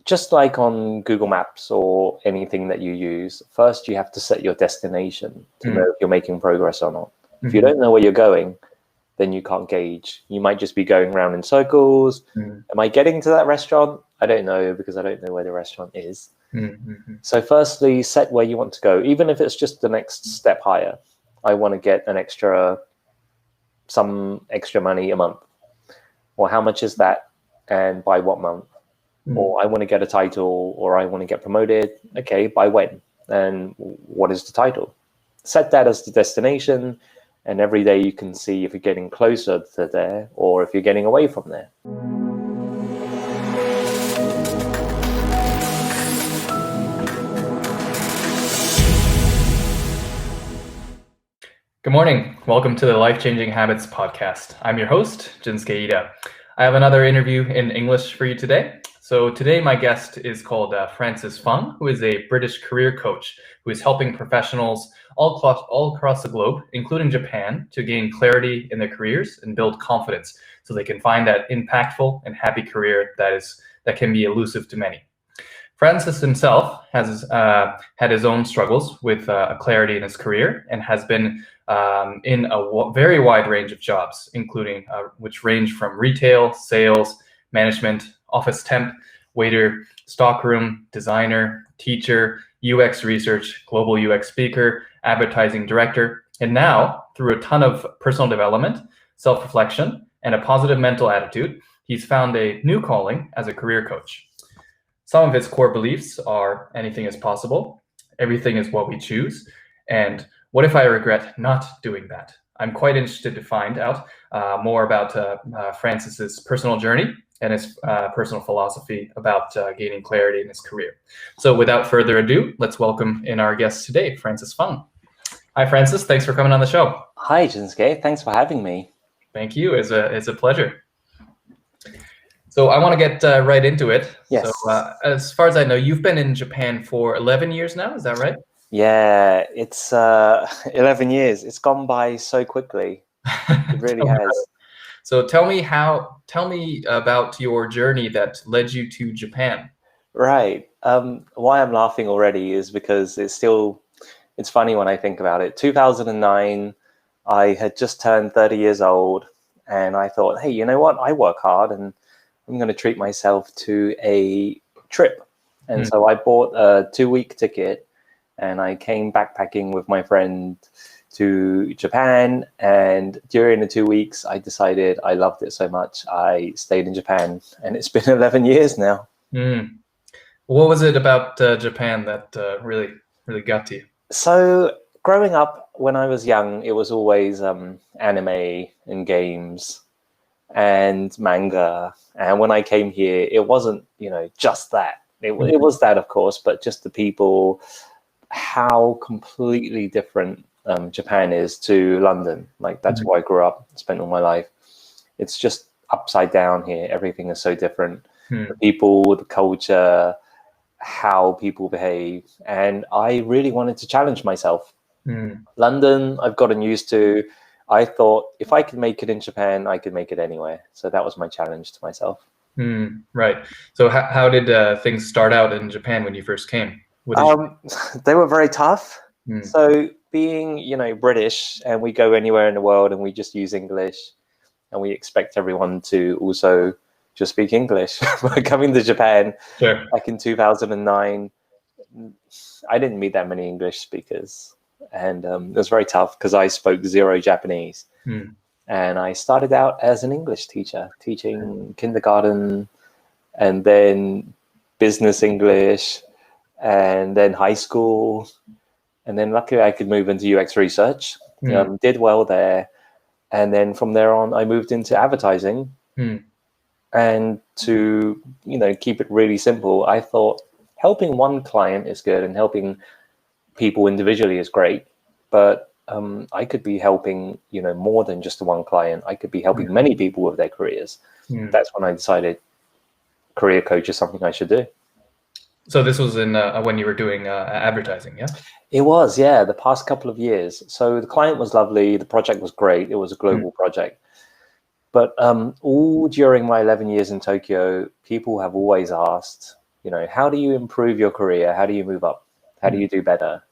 just like on Google Maps or anything that you use, first you have to set your destination to know if you're making progress or not. If you don't know where you're going, then you can't gauge. You might just be going around in circles. Am I getting to that restaurant? I don't know, because I don't know where the restaurant is. So firstly, set where you want to go, even if it's just the next step higher. I want to get some extra money a month. Or how much is that? And by what month? Or I want to get a title, or I want to get promoted. Okay, by when? And what is the title? Set that as the destination, and every day you can see if you're getting closer to there or if you're getting away from there. Good morning. Welcome to the Life Changing Habits podcast. I'm your host, Jinsuke Ida. I have another interview in English for you today. So today my guest is called Francis Fung, who is a British career coach who is helping professionals all across the globe, including Japan, to gain clarity in their careers and build confidence so they can find that impactful and happy career that can be elusive to many. Francis himself has had his own struggles with clarity in his career and has been in a very wide range of jobs, including which range from retail, sales, management, office temp, waiter, stockroom, designer, teacher, UX research, global UX speaker, advertising director, and now, through a ton of personal development, self-reflection, and a positive mental attitude, he's found a new calling as a career coach. Some of his core beliefs are anything is possible, everything is what we choose, and what if I regret not doing that? I'm quite interested to find out more about Francis's personal journey and his personal philosophy about gaining clarity in his career. So without further ado, let's welcome in our guest today, Francis Fung. Hi, Francis. Thanks for coming on the show. Hi, Jinsuke. Thanks for having me. Thank you. It's a pleasure. So I want to get right into it. Yes. So as far as I know, you've been in Japan for 11 years now. Is that right? Yeah, it's 11 years. It's gone by so quickly. It really has. So tell me about your journey that led you to Japan. Right. Why I'm laughing already is because it's funny when I think about it. 2009, I had just turned 30 years old, and I thought, hey, you know what? I work hard, and I'm going to treat myself to a trip. And so I bought a 2-week ticket, and I came backpacking with my friend to Japan, and during the 2 weeks I decided I loved it so much I stayed in Japan, and it's been 11 years now. What was it about Japan that really got to you? So growing up, when I was young, it was always anime and games and manga, and when I came here it wasn't just that. It was that, of course, but just the people, how completely different Japan is to London. Like that's where I grew up, spent all my life. It's just upside down here. Everything is so different. The people, the culture, how people behave. And I really wanted to challenge myself. London, I've gotten used to. I thought if I could make it in Japan, I could make it anywhere. So that was my challenge to myself. Right. So how did things start out in Japan when you first came? They were very tough. So being, British, and we go anywhere in the world and we just use English, and we expect everyone to also just speak English. But coming to Japan, back in 2009, I didn't meet that many English speakers, and it was very tough because I spoke zero Japanese. And I started out as an English teacher, teaching kindergarten, and then business English, and then high school. And then luckily I could move into UX research, did well there. And then from there on, I moved into advertising. And to, keep it really simple, I thought helping one client is good and helping people individually is great. But I could be helping, more than just the one client. I could be helping many people with their careers. That's when I decided career coach is something I should do. So this was in when you were doing advertising, yeah? It was, yeah, the past couple of years. So the client was lovely. The project was great. It was a global project. But all during my 11 years in Tokyo, people have always asked, how do you improve your career? How do you move up? How do you do better?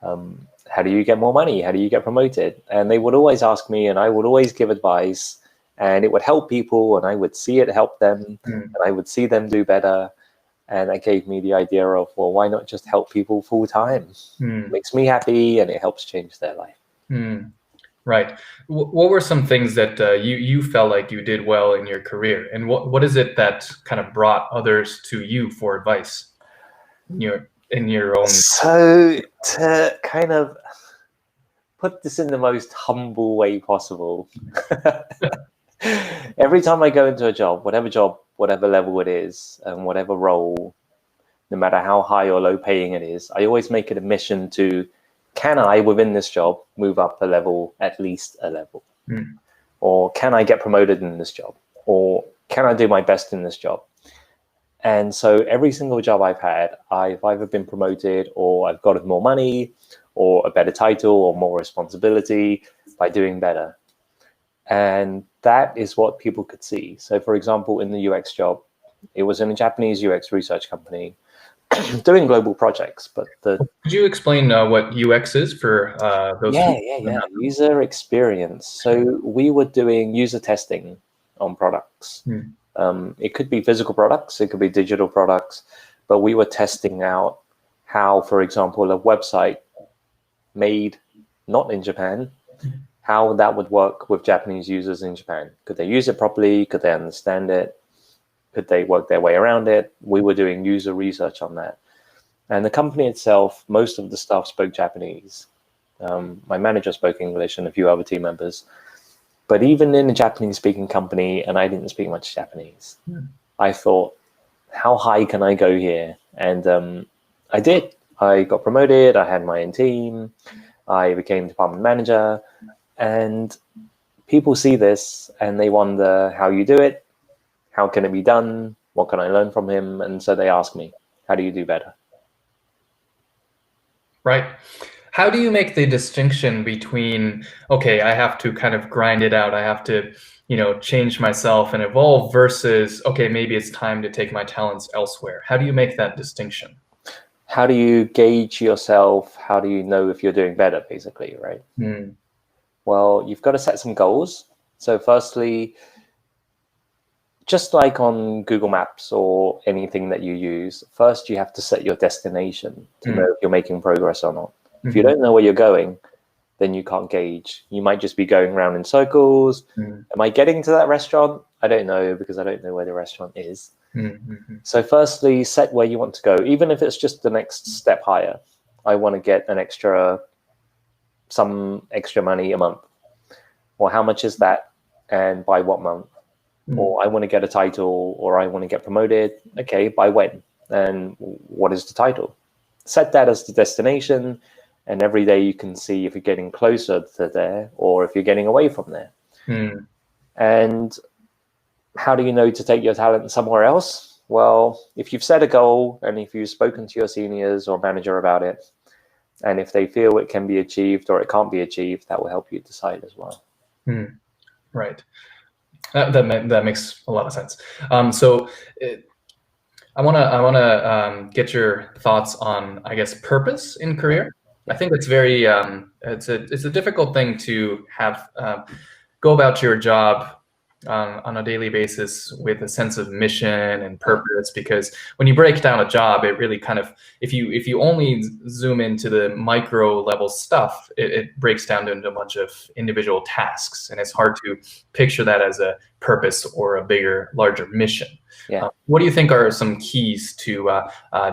How do you get more money? How do you get promoted? And they would always ask me, and I would always give advice, and it would help people, and I would see it help them, and I would see them do better. And that gave me the idea of, well, why not just help people full time? It makes me happy, and it helps change their life. Right. What were some things that you felt like you did well in your career, and what is it that kind of brought others to you for advice in your own? So to kind of put this in the most humble way possible, every time I go into a job, whatever level it is, and whatever role, no matter how high or low paying it is, I always make it a mission to, can I, within this job, move up a level, at least a level? Or can I get promoted in this job? Or can I do my best in this job? And so every single job I've had, I've either been promoted, or I've got more money, or a better title, or more responsibility by doing better. And that is what people could see. So for example, in the UX job, it was in a Japanese UX research company doing global projects. But could you explain what UX is for those? Yeah. User experience. So we were doing user testing on products. It could be physical products, it could be digital products, but we were testing out how, for example, a website made not in Japan, how that would work with Japanese users in Japan. Could they use it properly? Could they understand it? Could they work their way around it? We were doing user research on that. And the company itself, most of the staff spoke Japanese. My manager spoke English and a few other team members. But even in a Japanese-speaking company, and I didn't speak much Japanese, I thought, how high can I go here? And I did. I got promoted. I had my own team. I became department manager. And people see this and they wonder how you do it. How can it be done? What can I learn from him? And so they ask me, how do you do better? Right. How do you make the distinction between, okay, I have to kind of grind it out, I have to, change myself and evolve, versus, okay, maybe it's time to take my talents elsewhere? How do you make that distinction? How do you gauge yourself? How do you know if you're doing better, basically, right? Well, you've got to set some goals. So firstly, just like on Google Maps or anything that you use, first you have to set your destination to know if you're making progress or not. If you don't know where you're going, then you can't gauge. You might just be going around in circles. Am I getting to that restaurant? I don't know, because I don't know where the restaurant is. So firstly, set where you want to go, even if it's just the next step higher. I want to get some extra money a month. Or how much is that? And by what month? Or I want to get a title, or I want to get promoted. Okay, by when? And what is the title? Set that as the destination, and every day you can see if you're getting closer to there or if you're getting away from there. And how do you know to take your talent somewhere else? Well, if you've set a goal and if you've spoken to your seniors or manager about it, and if they feel it can be achieved or it can't be achieved, that will help you decide as well. Right. That makes a lot of sense. So I want to get your thoughts on, I guess, purpose in career. I think it's very it's a difficult thing to have go about your job on a daily basis with a sense of mission and purpose, because when you break down a job, it really kind of, if you only zoom into the micro level stuff, it breaks down into a bunch of individual tasks, and it's hard to picture that as a purpose or a bigger, larger mission. What do you think are some keys to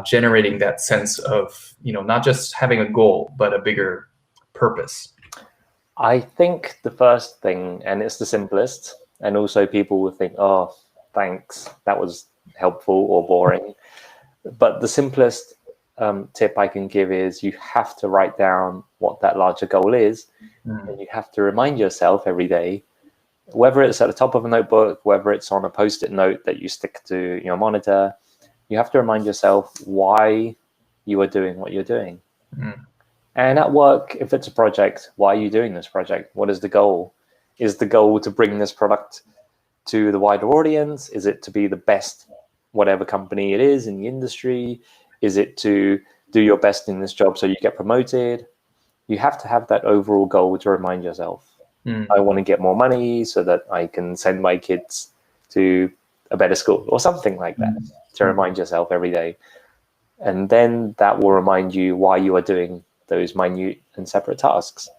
generating that sense of, not just having a goal, but a bigger purpose? I think the first thing, and it's the simplest, and also people will think, oh, thanks, that was helpful or boring. But the simplest tip I can give is you have to write down what that larger goal is. And you have to remind yourself every day, whether it's at the top of a notebook, whether it's on a Post-it note that you stick to your monitor, you have to remind yourself why you are doing what you're doing. And at work, if it's a project, why are you doing this project? What is the goal? Is the goal to bring this product to the wider audience? Is it to be the best whatever company it is in the industry? Is it to do your best in this job so you get promoted? You have to have that overall goal to remind yourself. I want to get more money so that I can send my kids to a better school or something like that, to remind yourself every day. And then that will remind you why you are doing those minute and separate tasks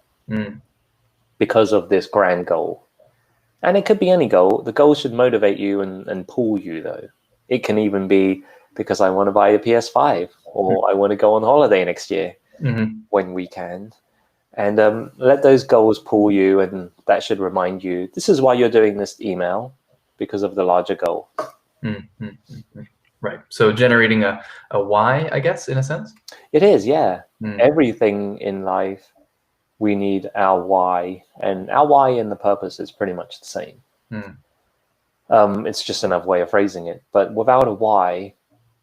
because of this grand goal. And it could be any goal. The goal should motivate you and pull you, though. It can even be because I want to buy a PS5 or I want to go on holiday next year when we can. And let those goals pull you, and that should remind you, this is why you're doing this email, because of the larger goal. Right. So generating a why, I guess, in a sense? It is, yeah. Everything in life, we need our why. And our why and the purpose is pretty much the same. It's just another way of phrasing it. But without a why,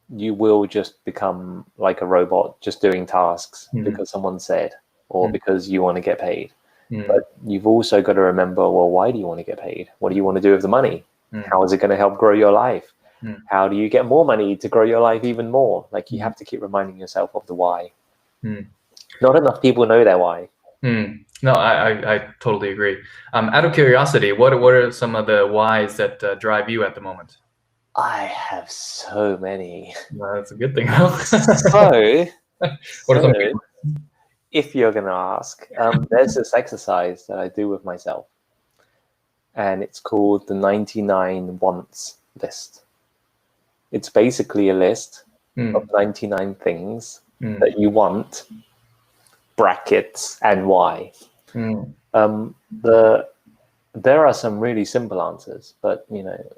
you will just become like a robot, just doing tasks because someone said, or because you want to get paid. But you've also got to remember, well, why do you want to get paid? What do you want to do with the money? How is it going to help grow your life? How do you get more money to grow your life even more? Like, you have to keep reminding yourself of the why. Not enough people know their why. No, I totally agree. Out of curiosity, what are some of the whys that drive you at the moment? I have so many. Well, that's a good thing. What are some people? If you're going to ask, there's this exercise that I do with myself, and it's called the 99 wants list. It's basically a list of 99 things that you want, brackets, and why. There are some really simple answers, but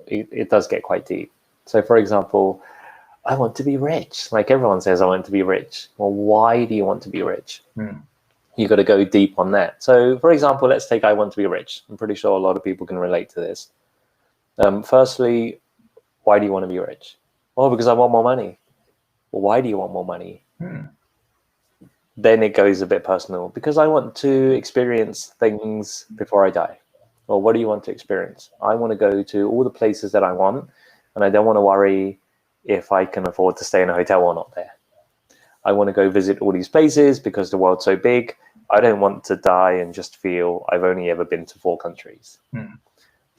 it does get quite deep. So, for example, I want to be rich. Like, everyone says, I want to be rich. Well, why do you want to be rich? You got to go deep on that. So, for example, let's take I want to be rich. I'm pretty sure a lot of people can relate to this. Firstly, why do you want to be rich? Well, because I want more money. Well, why do you want more money? Then it goes a bit personal. Because I want to experience things before I die. Well, what do you want to experience? I want to go to all the places that I want, and I don't want to worry if I can afford to stay in a hotel or not there. I want to go visit all these places because the world's so big. I don't want to die and just feel I've only ever been to 4 countries.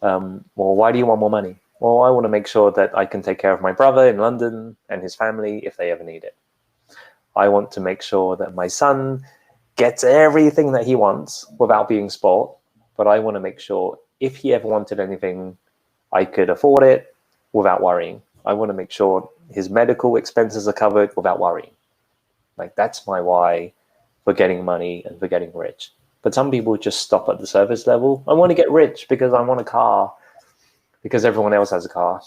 Well, why do you want more money? Well, I want to make sure that I can take care of my brother in London and his family if they ever need it. I want to make sure that my son gets everything that he wants without being spoiled. But I want to make sure if he ever wanted anything, I could afford it without worrying. I want to make sure his medical expenses are covered without worrying. Like, that's my why for getting money and for getting rich. But some people just stop at the surface level. I want to get rich because I want a car, because everyone else has a car.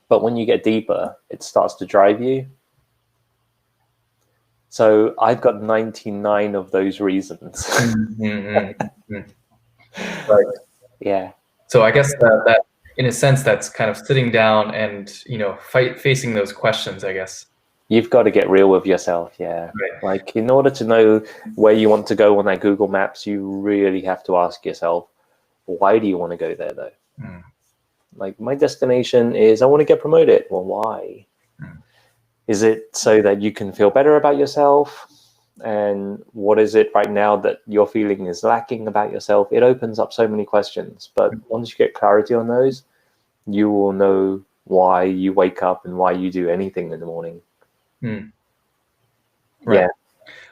But when you get deeper, it starts to drive you. So I've got 99 of those reasons. Right. Yeah. So I guess that in a sense, that's kind of sitting down and, facing those questions, I guess. You've got to get real with yourself, yeah. Right. Like, in order to know where you want to go on that Google Maps, you really have to ask yourself, why do you want to go there, though? Like, my destination is I want to get promoted. Well, why? Is it so that you can feel better about yourself? And what is it right now that you're feeling is lacking about yourself? It opens up so many questions. But once you get clarity on those, you will know why you wake up and why you do anything in the morning. Right. Yeah.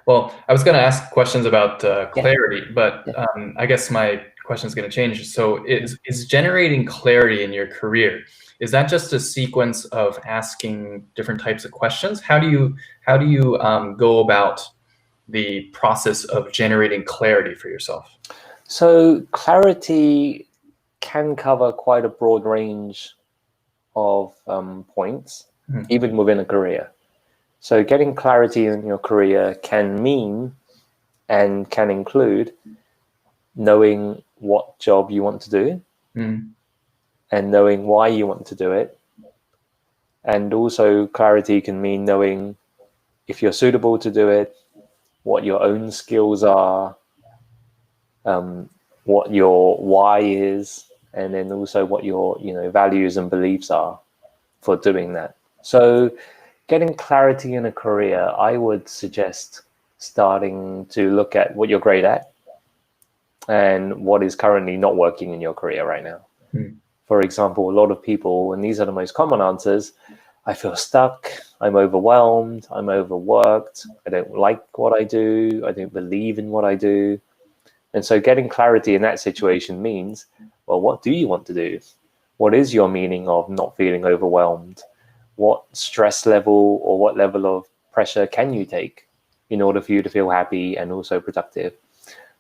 Well, I was going to ask questions about clarity, but I guess my question is going to change. So is generating clarity in your career, is that just a sequence of asking different types of questions? How do you go about the process of generating clarity for yourself? So clarity can cover quite a broad range of points, even within a career. So getting clarity in your career can mean and can include knowing what job you want to do and knowing why you want to do it. And also clarity can mean knowing if you're suitable to do it, what your own skills are, what your why is, and then also what your values and beliefs are. for doing that. So getting clarity in a career, I would suggest starting to look at what you're great at and what is currently not working in your career right now. For example, a lot of people, and these are the most common answers, I feel stuck, I'm overwhelmed, I'm overworked, I don't like what I do, I don't believe in what I do. And so getting clarity in that situation means, well, what do you want to do? What is your meaning of not feeling overwhelmed? What stress level or what level of pressure can you take in order for you to feel happy and also productive?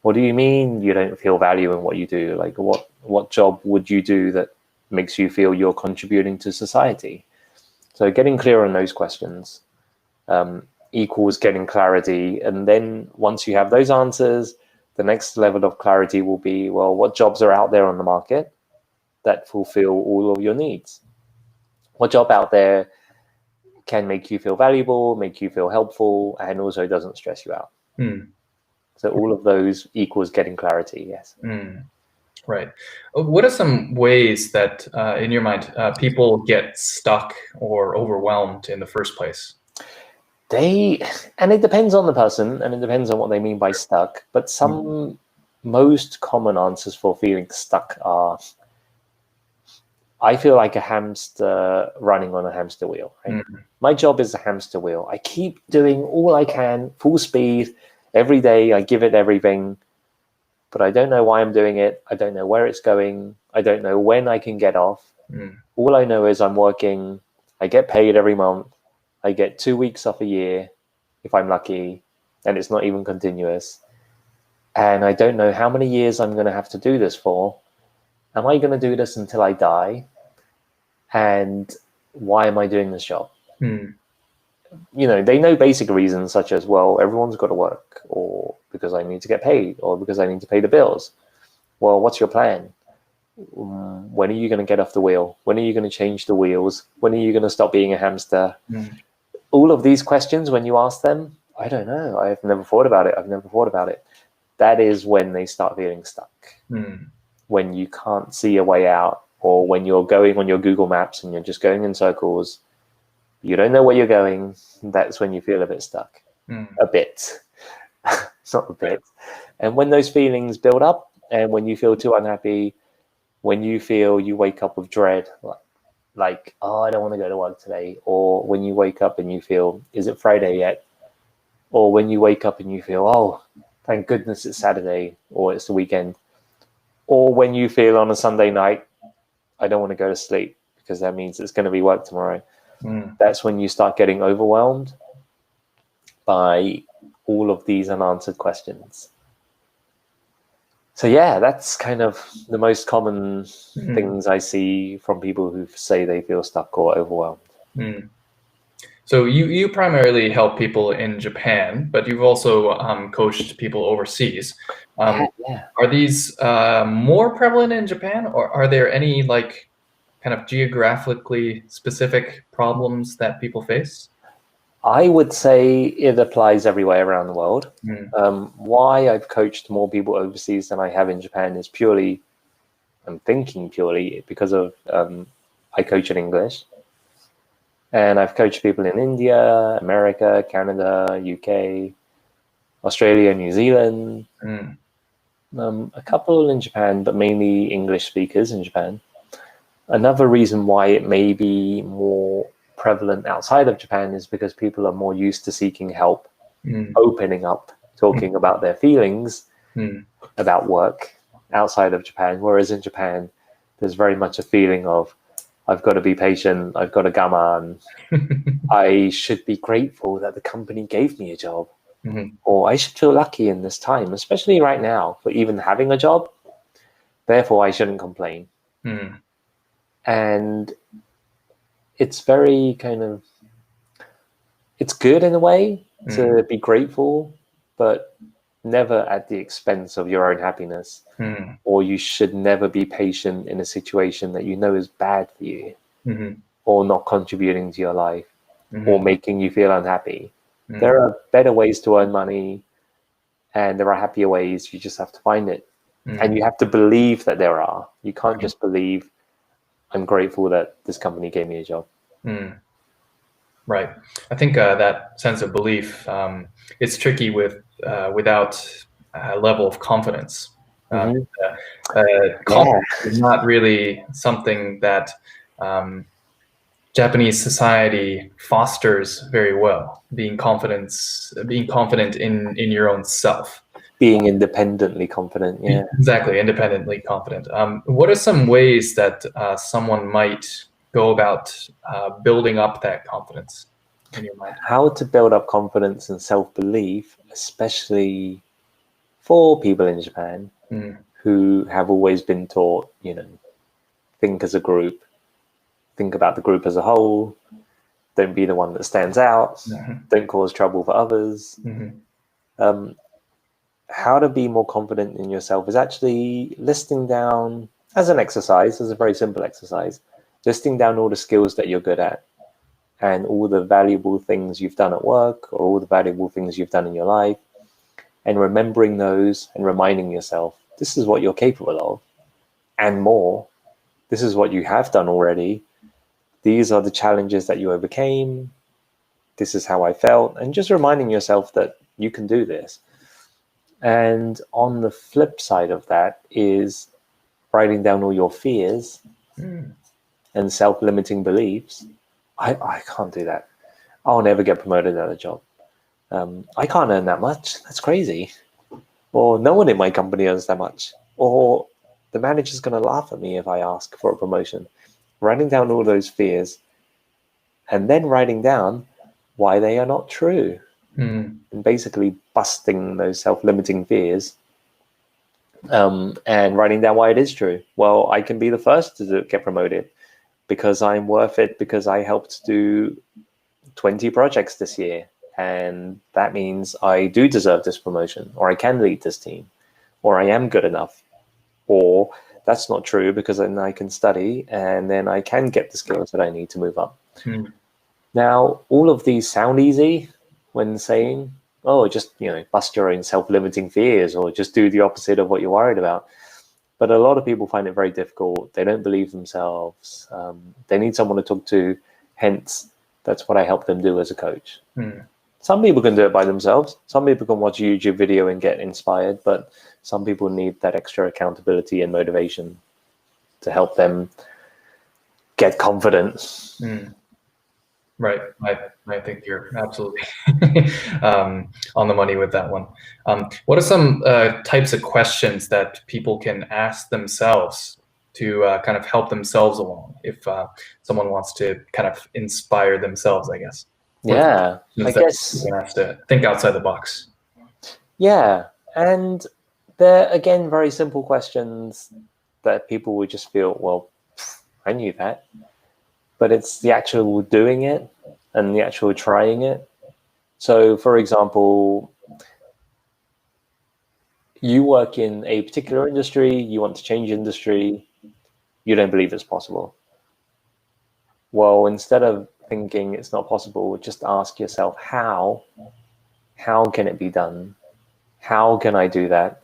What do you mean you don't feel value in what you do? Like what job would you do that makes you feel you're contributing to society? So getting clear on those questions equals getting clarity. And then once you have those answers, the next level of clarity will be, well, what jobs are out there on the market that fulfill all of your needs? What job out there can make you feel valuable, make you feel helpful, and also doesn't stress you out? So all of those equals getting clarity, yes. Right. What are some ways that, in your mind, people get stuck or overwhelmed in the first place? And it depends on the person, and it depends on what they mean by stuck, but some most common answers for feeling stuck are, I feel like a hamster running on a hamster wheel. Right? My job is a hamster wheel. I keep doing all I can, full speed, every day. I give it everything, but I don't know why I'm doing it. I don't know where it's going. I don't know when I can get off. All I know is I'm working. I get paid every month. I get 2 weeks off a year, if I'm lucky, and it's not even continuous. And I don't know how many years I'm going to have to do this for. Am I going to do this until I die? And why am I doing this job? They know basic reasons such as, well, everyone's got to work, or because I need to get paid, or because I need to pay the bills. Well, what's your plan? When are you going to get off the wheel? When are you going to change the wheels? When are you going to stop being a hamster? All of these questions, when you ask them, I don't know. I've never thought about it. That is when they start feeling stuck. When you can't see a way out, or when you're going on your Google Maps and you're just going in circles, you don't know where you're going, that's when you feel a bit stuck. A bit. Not a bit. And when those feelings build up, and when you feel too unhappy, when you feel you wake up with dread, like, oh, I don't want to go to work today, or when you wake up and you feel, is it Friday yet? Or when you wake up and you feel, oh, thank goodness it's Saturday, or it's the weekend. Or when you feel on a Sunday night, I don't want to go to sleep because that means it's going to be work tomorrow. That's when you start getting overwhelmed by all of these unanswered questions. So yeah, that's kind of the most common things I see from people who say they feel stuck or overwhelmed. So you primarily help people in Japan, but you've also coached people overseas. Are these more prevalent in Japan, or are there any kind of geographically specific problems that people face? I would say it applies everywhere around the world. Why I've coached more people overseas than I have in Japan is purely because of I coach in English. And I've coached people in India, America, Canada, UK, Australia, New Zealand, a couple in Japan, but mainly English speakers in Japan. Another reason why it may be more prevalent outside of Japan is because people are more used to seeking help, opening up, talking about their feelings about work outside of Japan. Whereas in Japan, there's very much a feeling of, I've got to be patient, I've got to gaman, I should be grateful that the company gave me a job, or I should feel lucky in this time, especially right now, for even having a job. Therefore, I shouldn't complain. And it's very it's good in a way to be grateful, but never at the expense of your own happiness. Or you should never be patient in a situation that you know is bad for you, or not contributing to your life, or making you feel unhappy. There are better ways to earn money, and there are happier ways. You just have to find it. And you have to believe that there are. You can't just believe, I'm grateful that this company gave me a job. Right. I think that sense of belief is tricky without a level of confidence. Confidence is not really something that Japanese society fosters very well. Being confident in your own self. Being independently confident, yeah. Exactly, independently confident. What are some ways that someone might go about building up that confidence in your mind? How to build up confidence and self-belief, especially for people in Japan who have always been taught, think as a group, think about the group as a whole, don't be the one that stands out, don't cause trouble for others. How to be more confident in yourself is actually listing down, as an exercise, as a very simple exercise, listing down all the skills that you're good at and all the valuable things you've done at work or all the valuable things you've done in your life, and remembering those and reminding yourself, this is what you're capable of and more. This is what you have done already. These are the challenges that you overcame. This is how I felt. And just reminding yourself that you can do this. And on the flip side of that is writing down all your fears and self-limiting beliefs. I can't do that. I'll never get promoted at a job. I can't earn that much. That's crazy. Or no one in my company earns that much. Or the manager's going to laugh at me if I ask for a promotion. Writing down all those fears and then writing down why they are not true. And basically busting those self-limiting fears and writing down why it is true. Well, I can be the first to get promoted because I'm worth it, because I helped do 20 projects this year. And that means I do deserve this promotion, or I can lead this team, or I am good enough. Or that's not true because then I can study and then I can get the skills that I need to move up. Now, all of these sound easy when saying, oh, just, bust your own self-limiting fears or just do the opposite of what you're worried about. But a lot of people find it very difficult. They don't believe themselves. They need someone to talk to. Hence, that's what I help them do as a coach. Some people can do it by themselves. Some people can watch a YouTube video and get inspired, but some people need that extra accountability and motivation to help them get confidence. Right. I think you're absolutely on the money with that one. What are some types of questions that people can ask themselves to kind of help themselves along if someone wants to kind of inspire themselves, I guess? Yeah, I guess you have to think outside the box. Yeah, and they're, again, very simple questions that people would just feel, well, I knew that. But it's the actual doing it and the actual trying it. So, for example, you work in a particular industry, you want to change industry, you don't believe it's possible. Well, instead of thinking it's not possible, just ask yourself, how can it be done? How can I do that?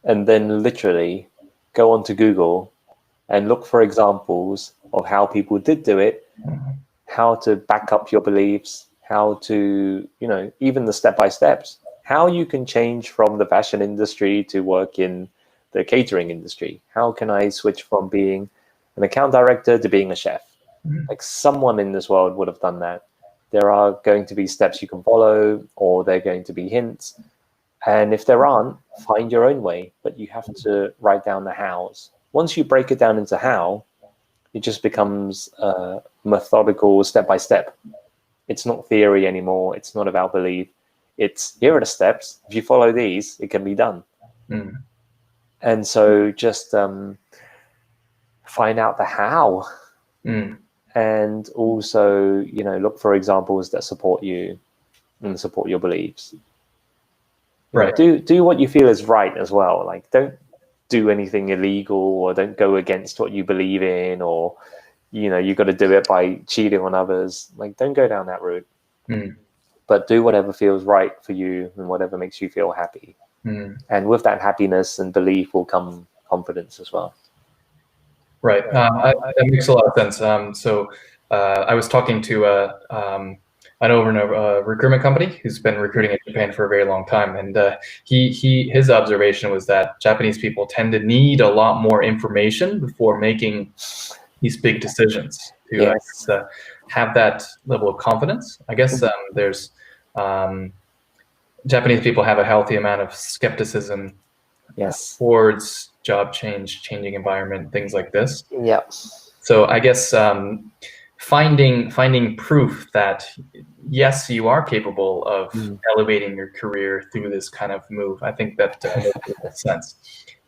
And then literally go onto Google and look for examples of how people did do it, how to back up your beliefs, how to, even the step-by-steps, how you can change from the fashion industry to work in the catering industry. How can I switch from being an account director to being a chef? Like, someone in this world would have done that. There are going to be steps you can follow, or they're going to be hints. And if there aren't, find your own way, but you have to write down the hows. Once you break it down into how, it just becomes methodical, step-by-step. It's not theory anymore. It's not about belief. It's, here are the steps. If you follow these, it can be done. And so just find out the how. And also, look for examples that support you and support your beliefs. Right. Do what you feel is right as well. Like, don't do anything illegal, or don't go against what you believe in, or you got to do it by cheating on others. Like, don't go down that route. But do whatever feels right for you and whatever makes you feel happy. And with that happiness and belief will come confidence as well. Right. That makes a lot of sense. So I was talking to an owner of a recruitment company who's been recruiting in Japan for a very long time, and his observation was that Japanese people tend to need a lot more information before making these big decisions to have that level of confidence. I guess there's Japanese people have a healthy amount of skepticism towards job change, changing environment, things like this. Yeah. So I guess finding proof that yes, you are capable of elevating your career through this kind of move. I think that makes sense.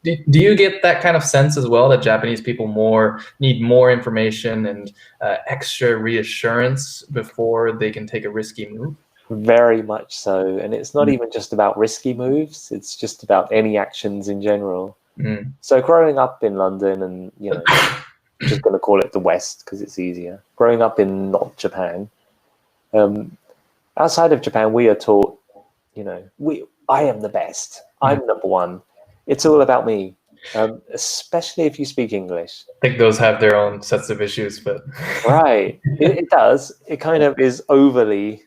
Do you get that kind of sense as well, that Japanese people need more information and extra reassurance before they can take a risky move? Very much so. And it's not even just about risky moves, it's just about any actions in general. So growing up in London, and I'm just going to call it the West because it's easier. Growing up in not Japan, outside of Japan, we are taught, I am the best. I'm number one. It's all about me, especially if you speak English. I think those have their own sets of issues, but right, it does. It kind of is overly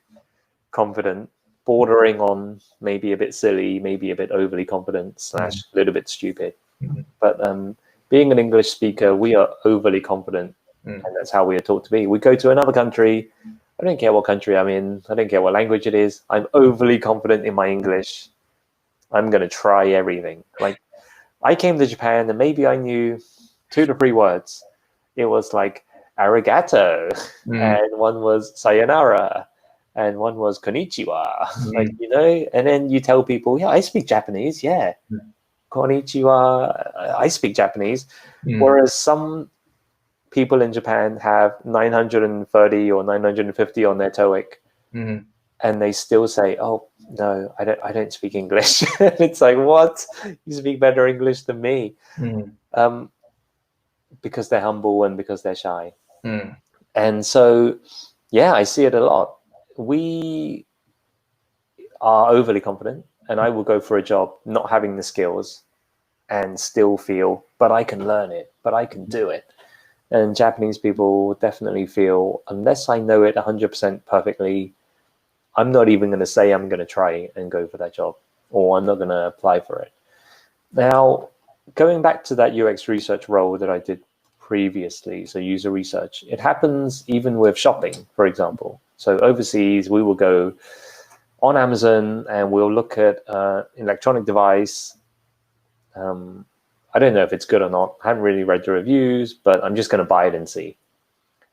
confident, bordering on maybe a bit silly, maybe a bit overly confident / a little bit stupid. But being an English speaker, we are overly confident, and that's how we are taught to be. We go to another country, I don't care what country I'm in, I don't care what language it is, I'm overly confident in my English. I'm going to try everything. Like, I came to Japan and maybe I knew 2 to 3 words. It was like arigato, and one was sayonara, and one was konnichiwa. Like, and then you tell people, yeah, I speak Japanese. Yeah. Konnichiwa, I speak Japanese. Whereas some people in Japan have 930 or 950 on their TOEIC, and they still say, oh, no, I don't speak English. It's like, what? You speak better English than me. Because they're humble and because they're shy. And so, yeah, I see it a lot. We are overly confident, and I will go for a job not having the skills and still feel, but I can learn it, but I can do it. And Japanese people definitely feel, unless I know it 100% perfectly, I'm not even going to say I'm going to try and go for that job, or I'm not going to apply for it. Now, going back to that UX research role that I did previously, so user research, it happens even with shopping, for example. So overseas, we will go on Amazon and we'll look at electronic device. I don't know if it's good or not. I haven't really read the reviews, but I'm just going to buy it and see.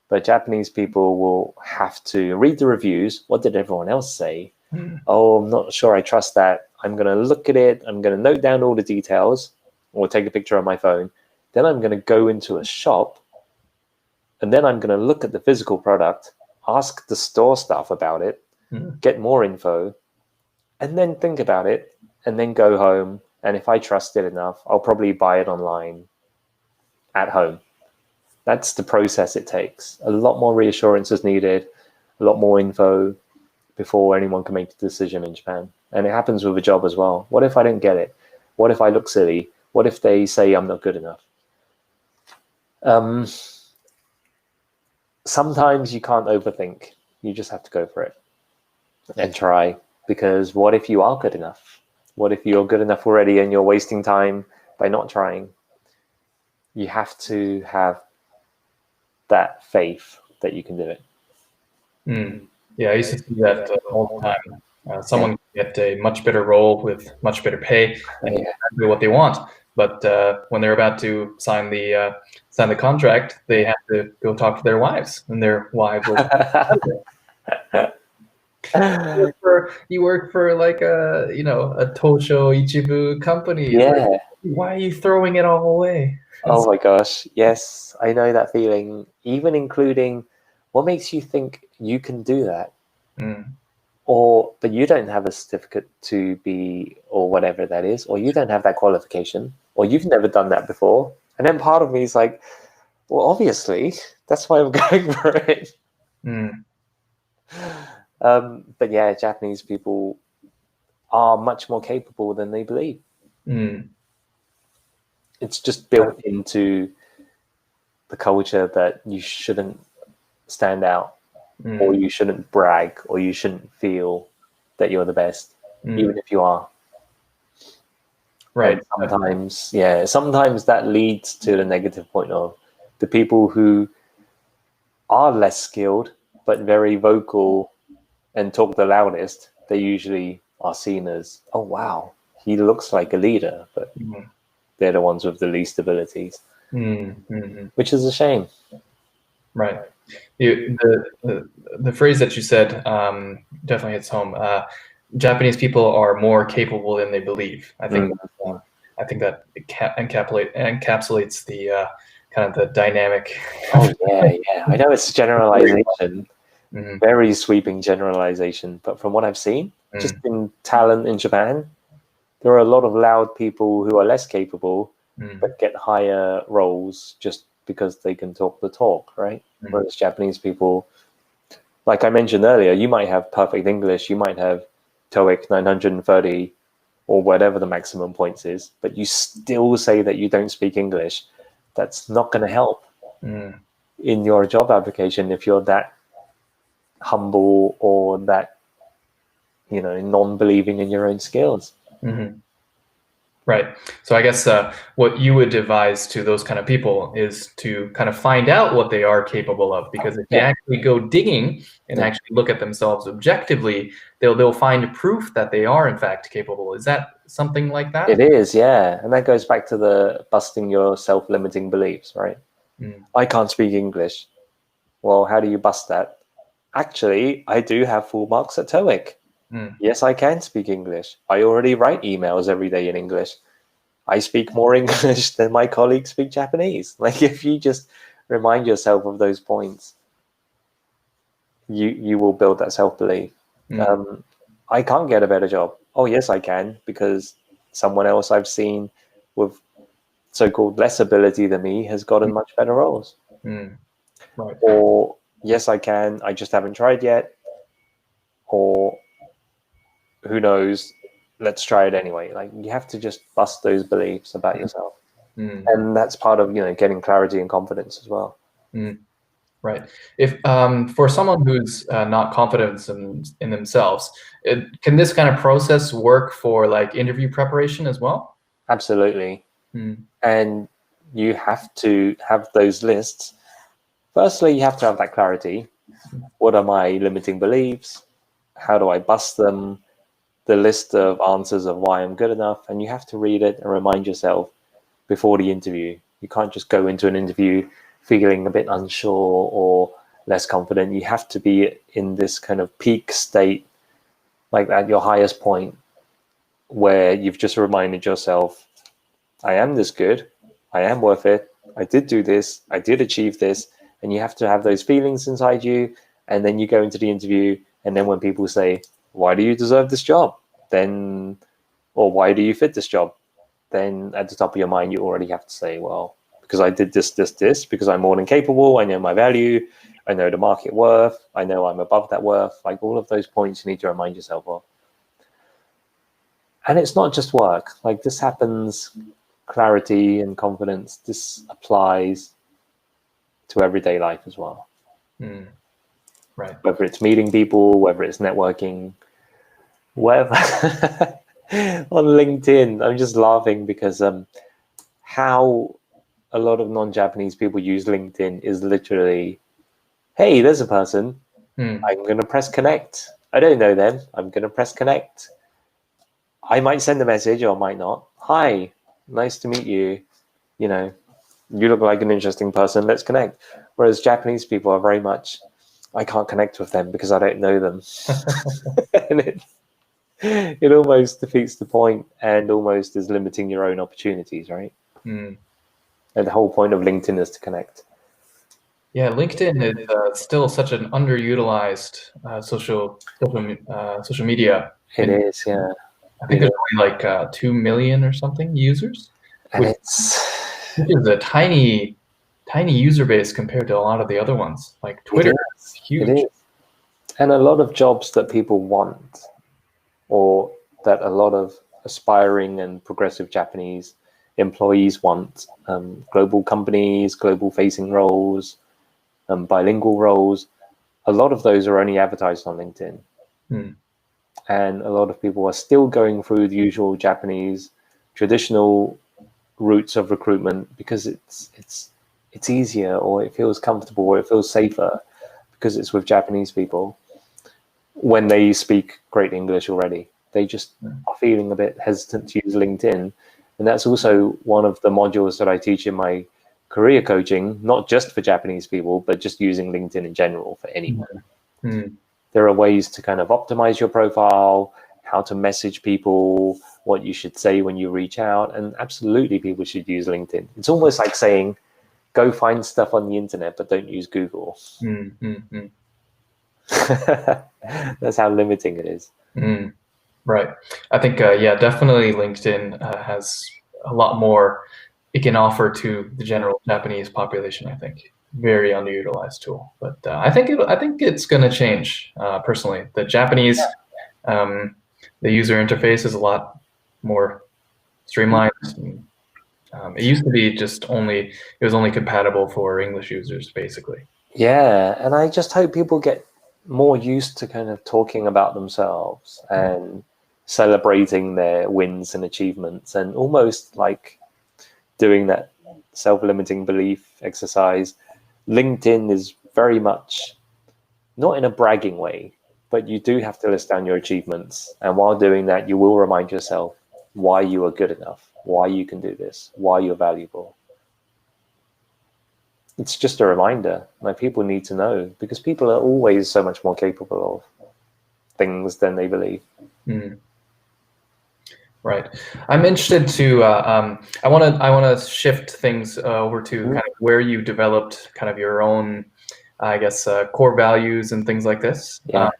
But Japanese people will have to read the reviews. What did everyone else say? Oh, I'm not sure I trust that. I'm going to look at it. I'm going to note down all the details or take a picture on my phone. Then I'm going to go into a shop, and then I'm going to look at the physical product, ask the store staff about it, get more info, and then think about it, and then go home. And if I trust it enough, I'll probably buy it online at home. That's the process it takes. A lot more reassurance is needed, a lot more info before anyone can make the decision in Japan. And it happens with a job as well. What if I don't get it? What if I look silly? What if they say I'm not good enough? Sometimes you can't overthink. You just have to go for it and try. Because what if you are good enough? What if you're good enough already and you're wasting time by not trying? You have to have that faith that you can do it. Yeah, I used to see that all the time. Someone can get a much better role with much better pay and exactly what they want. But when they're about to sign the contract, they have to go talk to their wives, and their wives will. You work for like a Tosho Ichibu company. Yeah. Like, why are you throwing it all away? Oh my gosh, yes, I know that feeling. Even including, what makes you think you can do that? But you don't have a certificate to be, or whatever that is, or you don't have that qualification, or you've never done that before. And then part of me is like, well, obviously, that's why I'm going for it. But yeah, Japanese people are much more capable than they believe. It's just built into the culture that you shouldn't stand out, or you shouldn't brag, or you shouldn't feel that you're the best, even if you are. Right. And sometimes that leads to the negative point of the people who are less skilled but very vocal and talk the loudest. They usually are seen as, oh wow, he looks like a leader, but they're the ones with the least abilities, which is a shame. Right. The phrase that you said definitely hits home. Japanese people are more capable than they believe. I think that encapsulates the kind of the dynamic. Oh yeah. I know it's a generalization, very sweeping generalization, but from what I've seen, just in talent in Japan, there are a lot of loud people who are less capable but get higher roles just because they can talk the talk, right? Whereas Japanese people, like I mentioned earlier, you might have perfect English, you might have TOEIC 930 or whatever the maximum points is, but you still say that you don't speak English. That's not going to help in your job application if you're that humble or that, non-believing in your own skills. Right. So I guess what you would advise to those kind of people is to kind of find out what they are capable of, because if they actually go digging and actually look at themselves objectively, they'll find proof that they are in fact capable. Is that something like that? It is, yeah. And that goes back to the busting your self-limiting beliefs, right? I can't speak English. Well, how do you bust that? Actually, I do have full marks at TOEIC. Yes, I can speak English. I already write emails every day in English. I speak more English than my colleagues speak Japanese. Like, if you just remind yourself of those points, you will build that self-belief. I can't get a better job. Oh, yes, I can, because someone else I've seen with so-called less ability than me has gotten much better roles. Right. Or, yes, I can, I just haven't tried yet. Or, who knows, let's try it anyway. Like, you have to just bust those beliefs about yourself. And that's part of, getting clarity and confidence as well. Right. If for someone who's not confident in themselves, can this kind of process work for like interview preparation as well? Absolutely. And you have to have those lists. Firstly, you have to have that clarity. What are my limiting beliefs? How do I bust them? The list of answers of why I'm good enough. And you have to read it and remind yourself before the interview. You can't just go into an interview feeling a bit unsure or less confident. You have to be in this kind of peak state, like at your highest point, where you've just reminded yourself, I am this good, I am worth it, I did do this, I did achieve this. And you have to have those feelings inside you. And then you go into the interview, and then when people say, why do you deserve this job? Then, or why do you fit this job? Then at the top of your mind, you already have to say, well, because I did this, because I'm more than capable, I know my value, I know the market worth, I know I'm above that worth. Like, all of those points you need to remind yourself of. And it's not just work. Like, this happens, clarity and confidence, this applies to everyday life as well. Right. Whether it's meeting people, whether it's networking, whatever. On LinkedIn, I'm just laughing because how a lot of non-Japanese people use LinkedIn is literally, hey, there's a person. I'm going to press connect. I don't know them. I'm going to press connect. I might send a message or might not. Hi, nice to meet you. You look like an interesting person. Let's connect. Whereas Japanese people are very much, I can't connect with them because I don't know them. And it almost defeats the point and almost is limiting your own opportunities, right? And the whole point of LinkedIn is to connect. Yeah, LinkedIn is still such an underutilized social media. It is, yeah. I think there's only like 2 million or something users. And which is a tiny user base compared to a lot of the other ones. Like Twitter is huge. It is. And a lot of jobs that people want, or that a lot of aspiring and progressive Japanese employees want, global companies, global facing roles, bilingual roles, a lot of those are only advertised on LinkedIn. And a lot of people are still going through the usual Japanese traditional routes of recruitment because it's easier, or it feels comfortable, or it feels safer because it's with Japanese people when they speak great English already. They just are feeling a bit hesitant to use LinkedIn. And that's also one of the modules that I teach in my career coaching, not just for Japanese people, but just using LinkedIn in general for anyone. There are ways to kind of optimize your profile, how to message people, what you should say when you reach out. And absolutely, people should use LinkedIn. It's almost like saying, go find stuff on the internet, but don't use Google. That's how limiting it is. Right. I think, definitely LinkedIn has a lot more it can offer to the general Japanese population, I think. Very underutilized tool. But I think it's going to change, personally. The Japanese, the user interface is a lot more streamlined. It used to be it was only compatible for English users, basically. Yeah, and I just hope people get more used to kind of talking about themselves and celebrating their wins and achievements, and almost like doing that self-limiting belief exercise. LinkedIn is very much not in a bragging way, but you do have to list down your achievements. And while doing that, you will remind yourself why you are good enough, why you can do this, why you're valuable. It's just a reminder. Like, people need to know, because people are always so much more capable of things than they believe. Right. I'm interested to. I want to shift things over to kind of where you developed kind of your own, I guess, core values and things like this. Yeah.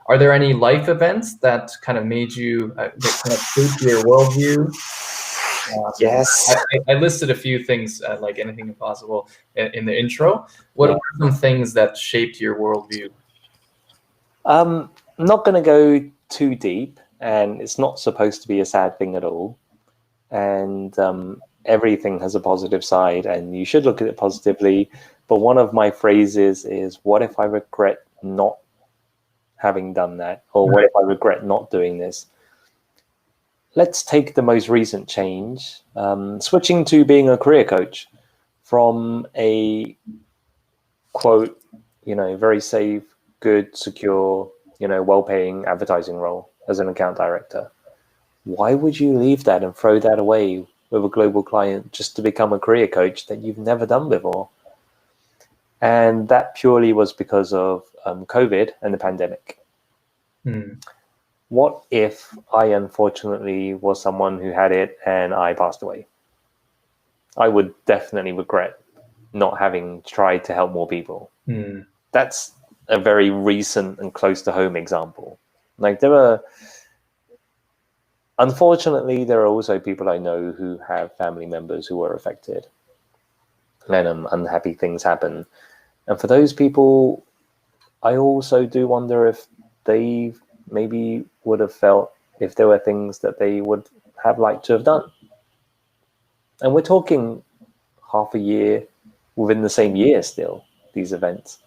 Are there any life events that kind of made you that kind of shaped your worldview? Yes. I listed a few things, like Anything Impossible in the intro. What are some things that shaped your worldview? I'm not going to go too deep, and it's not supposed to be a sad thing at all. And everything has a positive side, and you should look at it positively. But one of my phrases is, what if I regret not having done that? Or what if I regret not doing this? Let's take the most recent change, switching to being a career coach from a, quote, very safe, good, secure, well-paying advertising role as an account director. Why would you leave that and throw that away with a global client just to become a career coach that you've never done before? And that purely was because of COVID and the pandemic. What if I unfortunately was someone who had it and I passed away? I would definitely regret not having tried to help more people. That's a very recent and close to home example. Like, unfortunately, there are also people I know who have family members who were affected, and unhappy things happen. And for those people, I also do wonder if they maybe would have felt if there were things that they would have liked to have done. And we're talking half a year within the same year still, these events.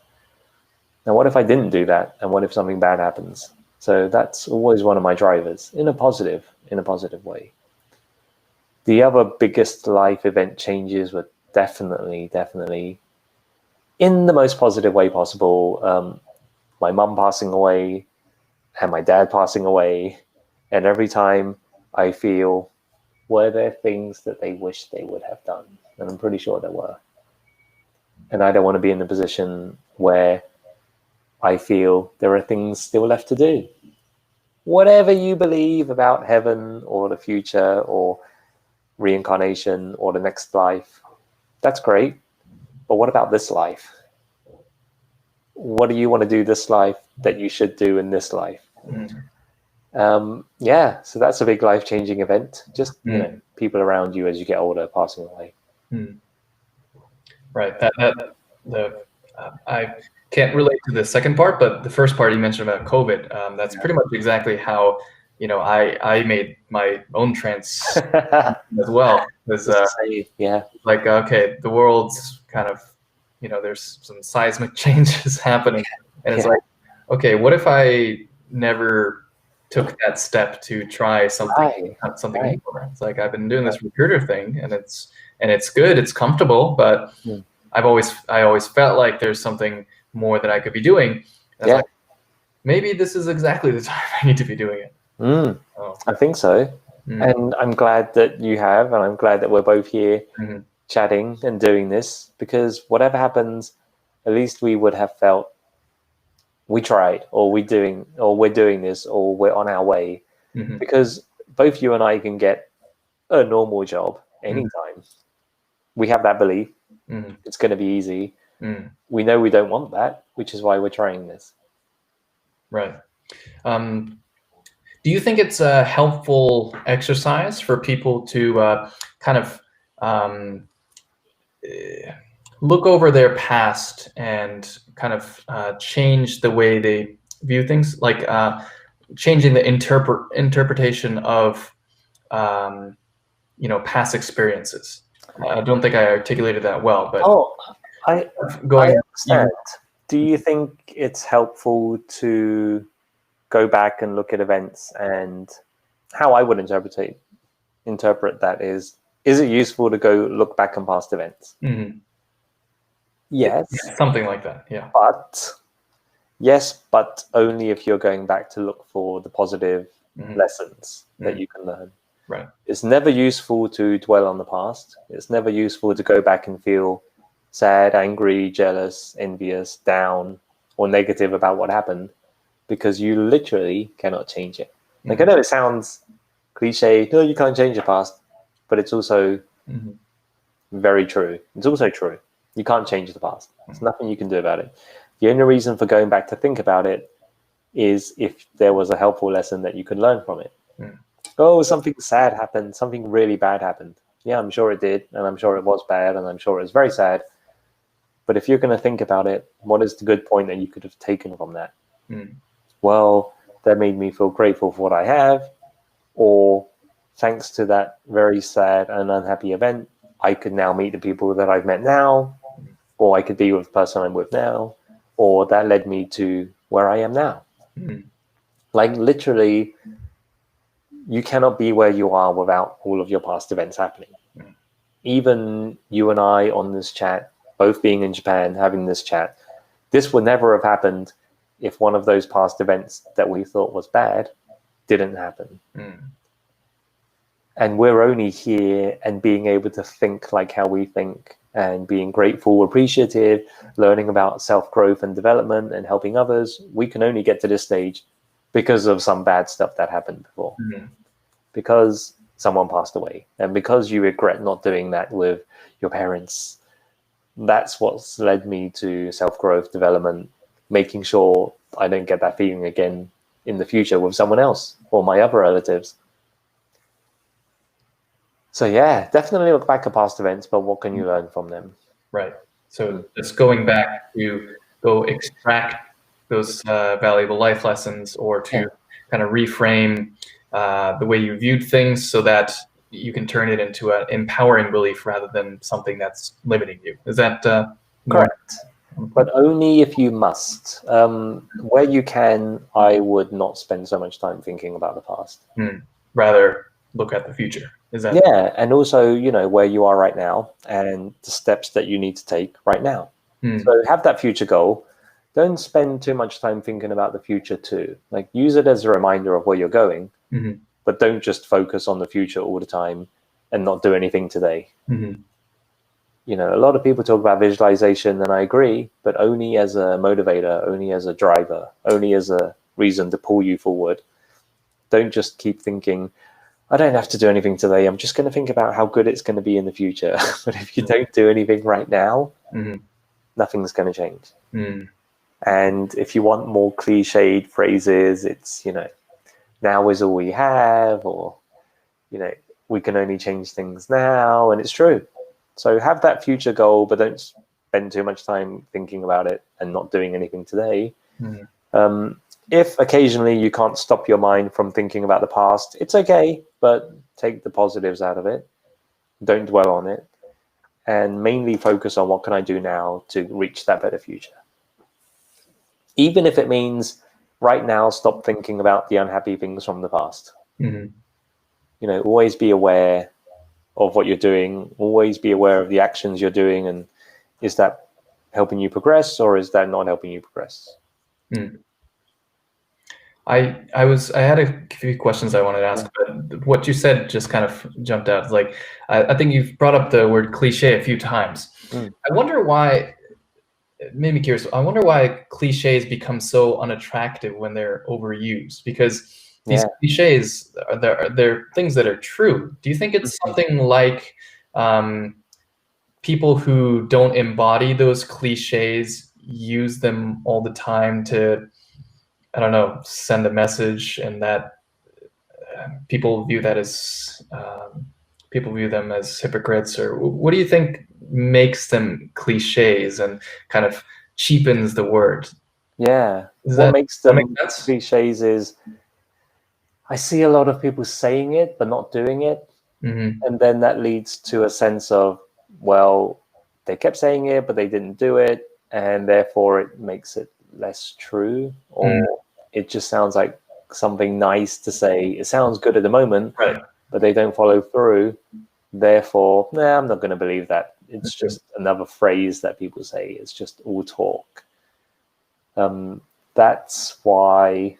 Now, what if I didn't do that? And what if something bad happens? So that's always one of my drivers, in a positive way. The other biggest life event changes were definitely in the most positive way possible. My mum passing away and my dad passing away. And every time I feel, were there things that they wish they would have done? And I'm pretty sure there were. And I don't want to be in a position where I feel there are things still left to do. Whatever you believe about heaven or the future or reincarnation or the next life, that's great. But what about this life? What do you want to do this life that you should do in this life? So that's a big life-changing event. Just people around you as you get older passing away. Right. I can't relate to the second part, but the first part you mentioned about COVID, that's pretty much exactly how I made my own trans as well. Because okay, the world's kind of there's some seismic changes happening, and it's like, okay, what if I never took that step to try something new? It's like, I've been doing this recruiter thing, and it's good, it's comfortable, but I always felt like there's something more that I could be doing. And like, maybe this is exactly the time I need to be doing it. I think so. And I'm glad that you have, and I'm glad that we're both here chatting and doing this, because whatever happens, at least we would have felt we tried, or we're doing this, or we're on our way. Because both you and I can get a normal job anytime. We have that belief. It's going to be easy. We know we don't want that, which is why we're trying this. Right. Do you think it's a helpful exercise for people to kind of look over their past and kind of change the way they view things, like changing the interpretation of past experiences? I don't think I articulated that well, but I understand. Do you think it's helpful to go back and look at events? And how I would interpret that is it useful to go look back on past events? Yes. Something like that, yeah. But only if you're going back to look for the positive lessons that you can learn. Right. It's never useful to dwell on the past. It's never useful to go back and feel sad, angry, jealous, envious, down, or negative about what happened, because you literally cannot change it. Like, I know it sounds cliche, no, you can't change your past, but it's also very true. It's also true. You can't change the past. There's nothing you can do about it. The only reason for going back to think about it is if there was a helpful lesson that you could learn from it. Oh, something sad happened, something really bad happened. Yeah, I'm sure it did, and I'm sure it was bad, and I'm sure it was very sad. But if you're going to think about it, what is the good point that you could have taken from that? Well, that made me feel grateful for what I have, or thanks to that very sad and unhappy event, I could now meet the people that I've met now, or I could be with the person I'm with now, or that led me to where I am now. Like, literally, you cannot be where you are without all of your past events happening. Even you and I on this chat, both being in Japan, having this chat, this would never have happened if one of those past events that we thought was bad didn't happen. And we're only here and being able to think like how we think, and being grateful, appreciative, learning about self-growth and development and helping others. We can only get to this stage because of some bad stuff that happened before. Because someone passed away, and because you regret not doing that with your parents. That's what's led me to self-growth, development, making sure I don't get that feeling again in the future with someone else or my other relatives. So yeah, definitely look back at past events, but what can you learn from them? Right. So just going back to go extract those valuable life lessons, or to kind of reframe the way you viewed things so that you can turn it into an empowering belief rather than something that's limiting you. Is that correct? But only if you must. Where you can, I would not spend so much time thinking about the past. Rather look at the future. Is that? Yeah, and also, where you are right now and the steps that you need to take right now. So have that future goal. Don't spend too much time thinking about the future too. Like, use it as a reminder of where you're going, but don't just focus on the future all the time and not do anything today. A lot of people talk about visualization, and I agree, but only as a motivator, only as a driver, only as a reason to pull you forward. Don't just keep thinking, I don't have to do anything today. I'm just going to think about how good it's going to be in the future. But if you don't do anything right now, nothing's going to change. And if you want more cliched phrases, it's, now is all we have, or, we can only change things now. And it's true. So have that future goal, but don't spend too much time thinking about it and not doing anything today. If occasionally you can't stop your mind from thinking about the past, it's okay, but take the positives out of it. Don't dwell on it. and mainly focus on what can I do now to reach that better future. Even if it means right now, stop thinking about the unhappy things from the past. Always be aware of what you're doing, always be aware of the actions you're doing, and is that helping you progress or is that not helping you progress? I had a few questions I wanted to ask, but what you said just kind of jumped out. It's like, I think you've brought up the word cliche a few times. I wonder why, it made me curious. I wonder why cliches become so unattractive when they're overused, because these cliches, they're things that are true. Do you think it's something like people who don't embody those cliches use them all the time to, I don't know, send a message, and that people view them as hypocrites? Or what do you think makes them cliches and kind of cheapens the word? What makes them cliches is I see a lot of people saying it but not doing it, and then that leads to a sense of, well, they kept saying it but they didn't do it, and therefore it makes it less true, or it just sounds like something nice to say. It sounds good at the moment, but they don't follow through. Therefore, I'm not going to believe that. It's just another phrase that people say. It's just all talk. That's why,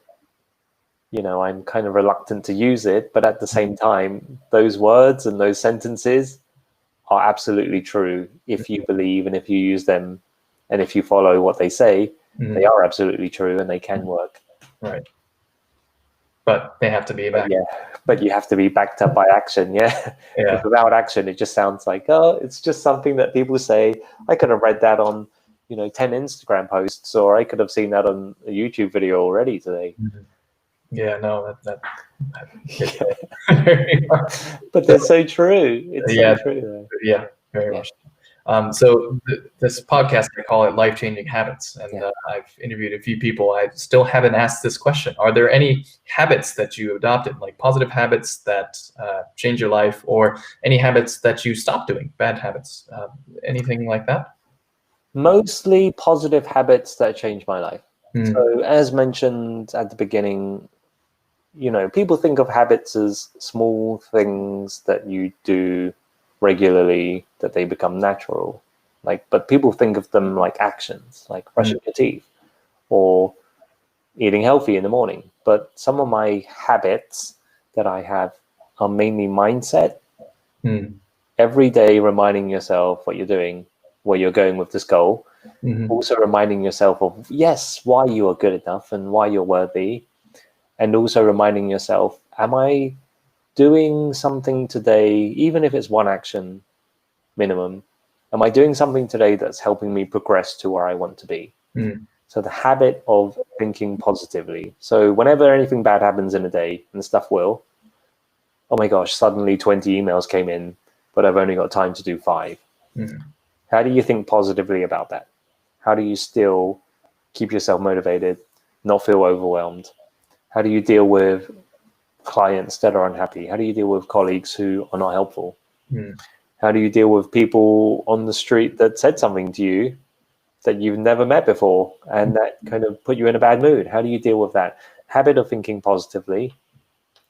I'm kind of reluctant to use it. But at the same time, those words and those sentences are absolutely true. If you believe and if you use them and if you follow what they say, they are absolutely true and they can work. Right. But they have to be backed. But you have to be backed up by action. Because without action, it just sounds like, it's just something that people say. I could have read that on, 10 Instagram posts, or I could have seen that on a YouTube video already today. But they're so true. It's so true. Very much. So this podcast, I call it Life-Changing Habits, and I've interviewed a few people. I still haven't asked this question. Are there any habits that you adopted, like positive habits that change your life, or any habits that you stopped doing, bad habits, anything like that? Mostly positive habits that changed my life. So as mentioned at the beginning, people think of habits as small things that you do regularly, that they become natural. But people think of them like actions, like brushing your teeth or eating healthy in the morning. But some of my habits that I have are mainly mindset. Every day reminding yourself what you're doing, where you're going with this goal. Also reminding yourself of, why you are good enough and why you're worthy. And also reminding yourself, am I doing something today, even if it's one action minimum, am I doing something today that's helping me progress to where I want to be? So the habit of thinking positively. So whenever anything bad happens in a day, and stuff will, oh my gosh, suddenly 20 emails came in, but I've only got time to do 5. How do you think positively about that? How do you still keep yourself motivated, not feel overwhelmed? How do you deal with clients that are unhappy? How do you deal with colleagues who are not helpful? How do you deal with people on the street that said something to you that you've never met before and that kind of put you in a bad mood? How do you deal with that? Habit of thinking positively.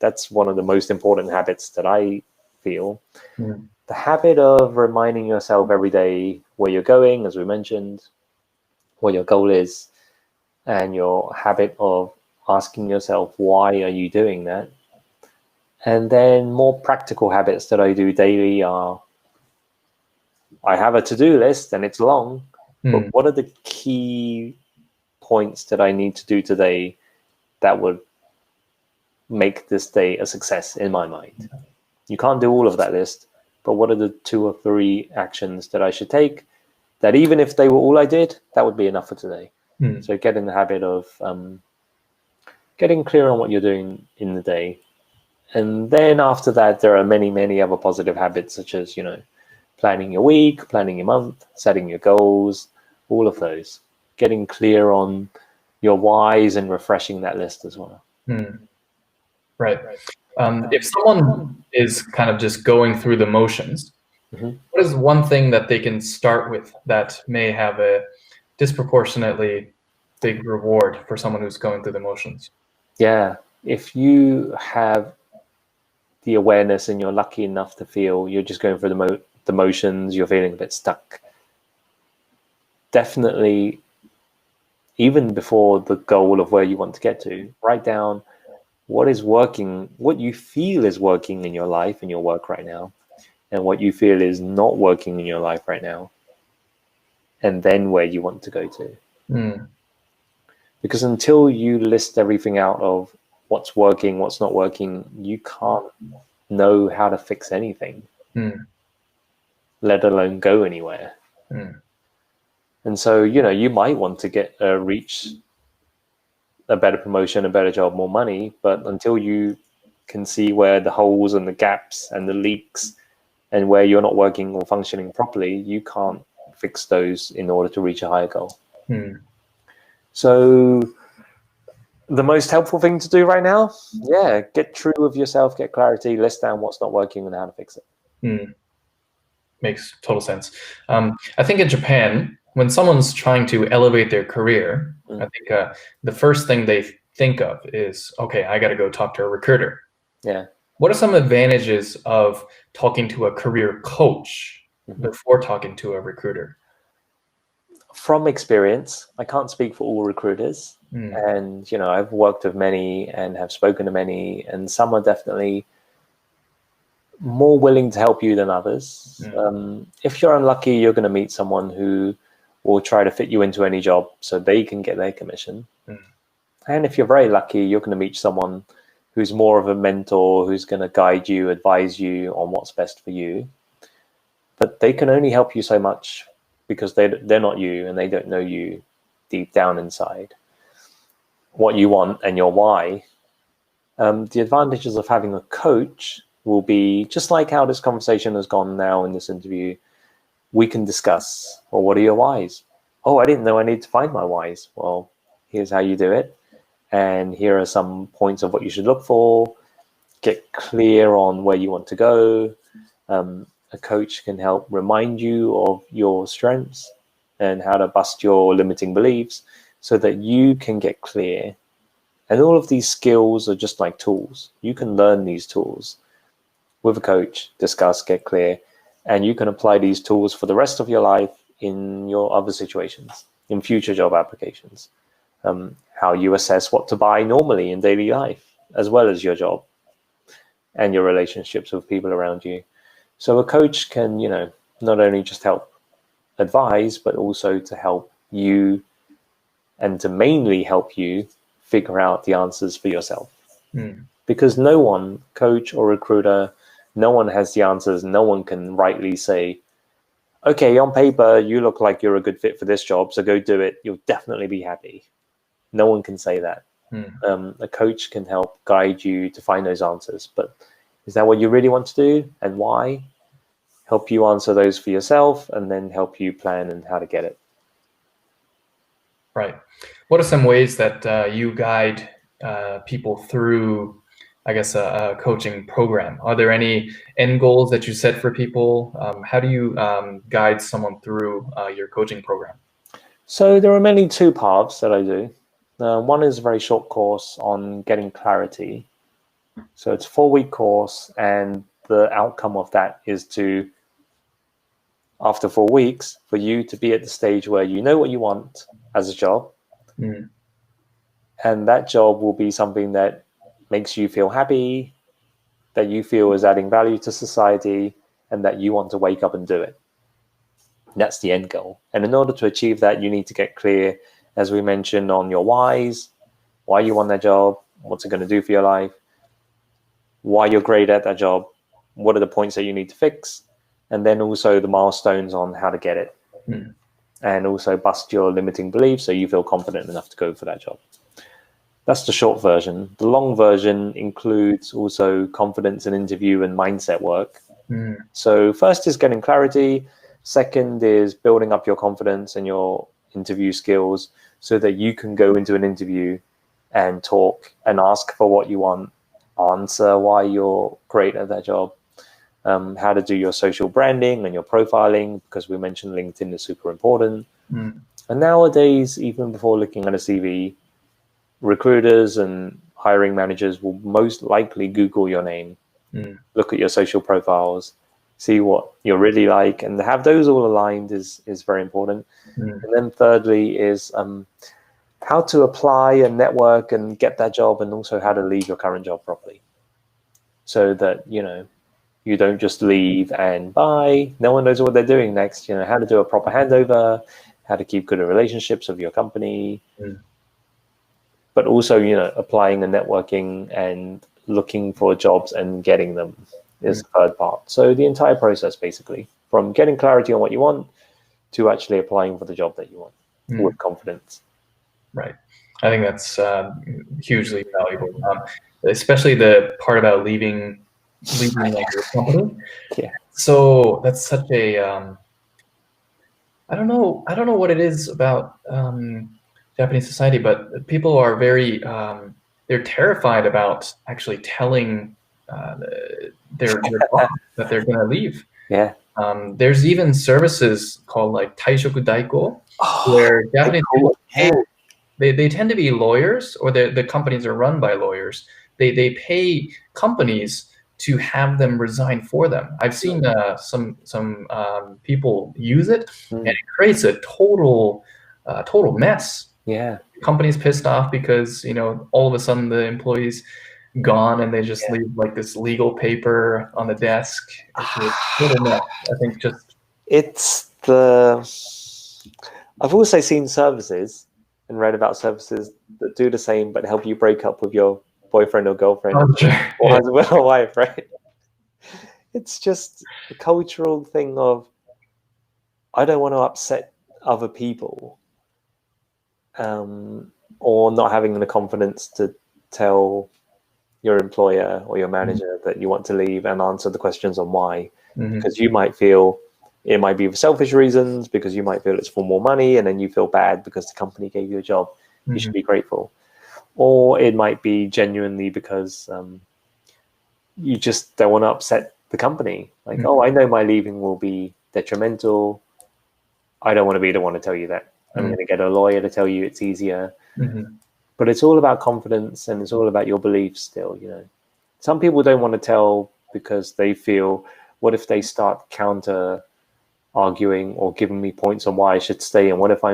That's one of the most important habits that I feel. The habit of reminding yourself every day where you're going, as we mentioned, what your goal is, and your habit of asking yourself, why are you doing that? And then more practical habits that I do daily are, I have a to-do list and it's long, but what are the key points that I need to do today that would make this day a success in my mind? You can't do all of that list, but what are the 2 or 3 actions that I should take that even if they were all I did, that would be enough for today? So get in the habit of getting clear on what you're doing in the day. And then after that, there are many, many other positive habits, such as, planning your week, planning your month, setting your goals, all of those. Getting clear on your whys and refreshing that list as well. Right. If someone is kind of just going through the motions, What is one thing that they can start with that may have a disproportionately big reward for someone who's going through the motions? Yeah, if you have the awareness and you're lucky enough to feel you're just going through the motions, you're feeling a bit stuck, definitely, even before the goal of where you want to get to, write down what is working, what you feel is working in your life and your work right now, and what you feel is not working in your life right now, and then where you want to go to. Because until you list everything out of what's working, what's not working, you can't know how to fix anything, let alone go anywhere. And so, you might want to reach a better promotion, a better job, more money, but until you can see where the holes and the gaps and the leaks and where you're not working or functioning properly, you can't fix those in order to reach a higher goal. So the most helpful thing to do right now, get true with yourself, get clarity, list down what's not working and how to fix it. Makes total sense. I think in Japan, when someone's trying to elevate their career, I think the first thing they think of is, okay, I got to go talk to a recruiter. Yeah. What are some advantages of talking to a career coach before talking to a recruiter? From experience, I can't speak for all recruiters. And, I've worked with many and have spoken to many, and some are definitely more willing to help you than others. If you're unlucky, you're going to meet someone who will try to fit you into any job so they can get their commission. And if you're very lucky, you're going to meet someone who's more of a mentor, who's going to guide you, advise you on what's best for you. But they can only help you so much because they're not you and they don't know you deep down inside, what you want and your why. The advantages of having a coach will be just like how this conversation has gone now in this interview. We can discuss, well, what are your whys? Oh, I didn't know I need to find my whys. Well, here's how you do it. And here are some points of what you should look for. Get clear on where you want to go. A coach can help remind you of your strengths and how to bust your limiting beliefs so that you can get clear. And all of these skills are just like tools. You can learn these tools with a coach, discuss, get clear, and you can apply these tools for the rest of your life in your other situations, in future job applications. How you assess what to buy normally in daily life, as well as your job and your relationships with people around you. So a coach can, not only just help advise, but also to help you and to mainly help you figure out the answers for yourself. Because no one, coach or recruiter, no one has the answers. No one can rightly say, okay, on paper, you look like you're a good fit for this job, so go do it. You'll definitely be happy. No one can say that. A coach can help guide you to find those answers. But is that what you really want to do and why? Help you answer those for yourself and then help you plan and how to get it. Right. What are some ways that you guide people through, I guess, a coaching program? Are there any end goals that you set for people? How do you guide someone through your coaching program? So there are mainly two paths that I do. One is a very short course on getting clarity. So it's a 4-week course, and the outcome of that is to, after 4 weeks, for you to be at the stage where you know what you want as a job. And that job will be something that makes you feel happy, that you feel is adding value to society, and that you want to wake up and do it. That's the end goal. And in order to achieve that, you need to get clear, as we mentioned, on your whys, why you want that job, what's it going to do for your life, why you're great at that job, what are the points that you need to fix, and then also the milestones on how to get it. And also bust your limiting beliefs so you feel confident enough to go for that job. That's the short version. The long version includes also confidence and interview and mindset work. So first is getting clarity. Second is building up your confidence and your interview skills so that you can go into an interview and talk and ask for what you want, answer why you're great at that job, how to do your social branding and your profiling, because we mentioned LinkedIn is super important. And nowadays, even before looking at a CV, recruiters and hiring managers will most likely Google your name, look at your social profiles, see what you're really like, and have those all aligned is very important. And then thirdly is how to apply and network and get that job, and also how to leave your current job properly, so that you don't just leave and bye. No one knows what they're doing next. How to do a proper handover, how to keep good relationships with your company, but also, applying and networking and looking for jobs and getting them is the third part. So the entire process, basically, from getting clarity on what you want to actually applying for the job that you want with confidence. Right. I think that's hugely valuable, especially the part about leaving like your company. Yeah. So that's such a I don't know what it is about Japanese society, but people are very they're terrified about actually telling their boss that they're going to leave. Yeah. There's even services called like taishoku daiko, where Japanese people they tend to be lawyers, or the companies are run by lawyers. They pay companies to have them resign for them. I've seen some people use it, and it creates a total mess. Yeah. Companies pissed off because all of a sudden the employee's gone, and they just leave like this legal paper on the desk. It's a total mess. I think I've also seen services and read about services that do the same but help you break up with your boyfriend or girlfriend or husband or wife, right? It's just a cultural thing of, I don't want to upset other people, or not having the confidence to tell your employer or your manager that you want to leave and answer the questions on why, because you might feel it might be for selfish reasons, because you might feel it's for more money, and then you feel bad because the company gave you a job. You should be grateful. Or it might be genuinely because you just don't want to upset the company. Like, I know my leaving will be detrimental. I don't want to be the one to tell you that. I'm going to get a lawyer to tell you it's easier. But it's all about confidence, and it's all about your beliefs still. Some people don't want to tell because they feel, what if they start counter arguing or giving me points on why I should stay? And what if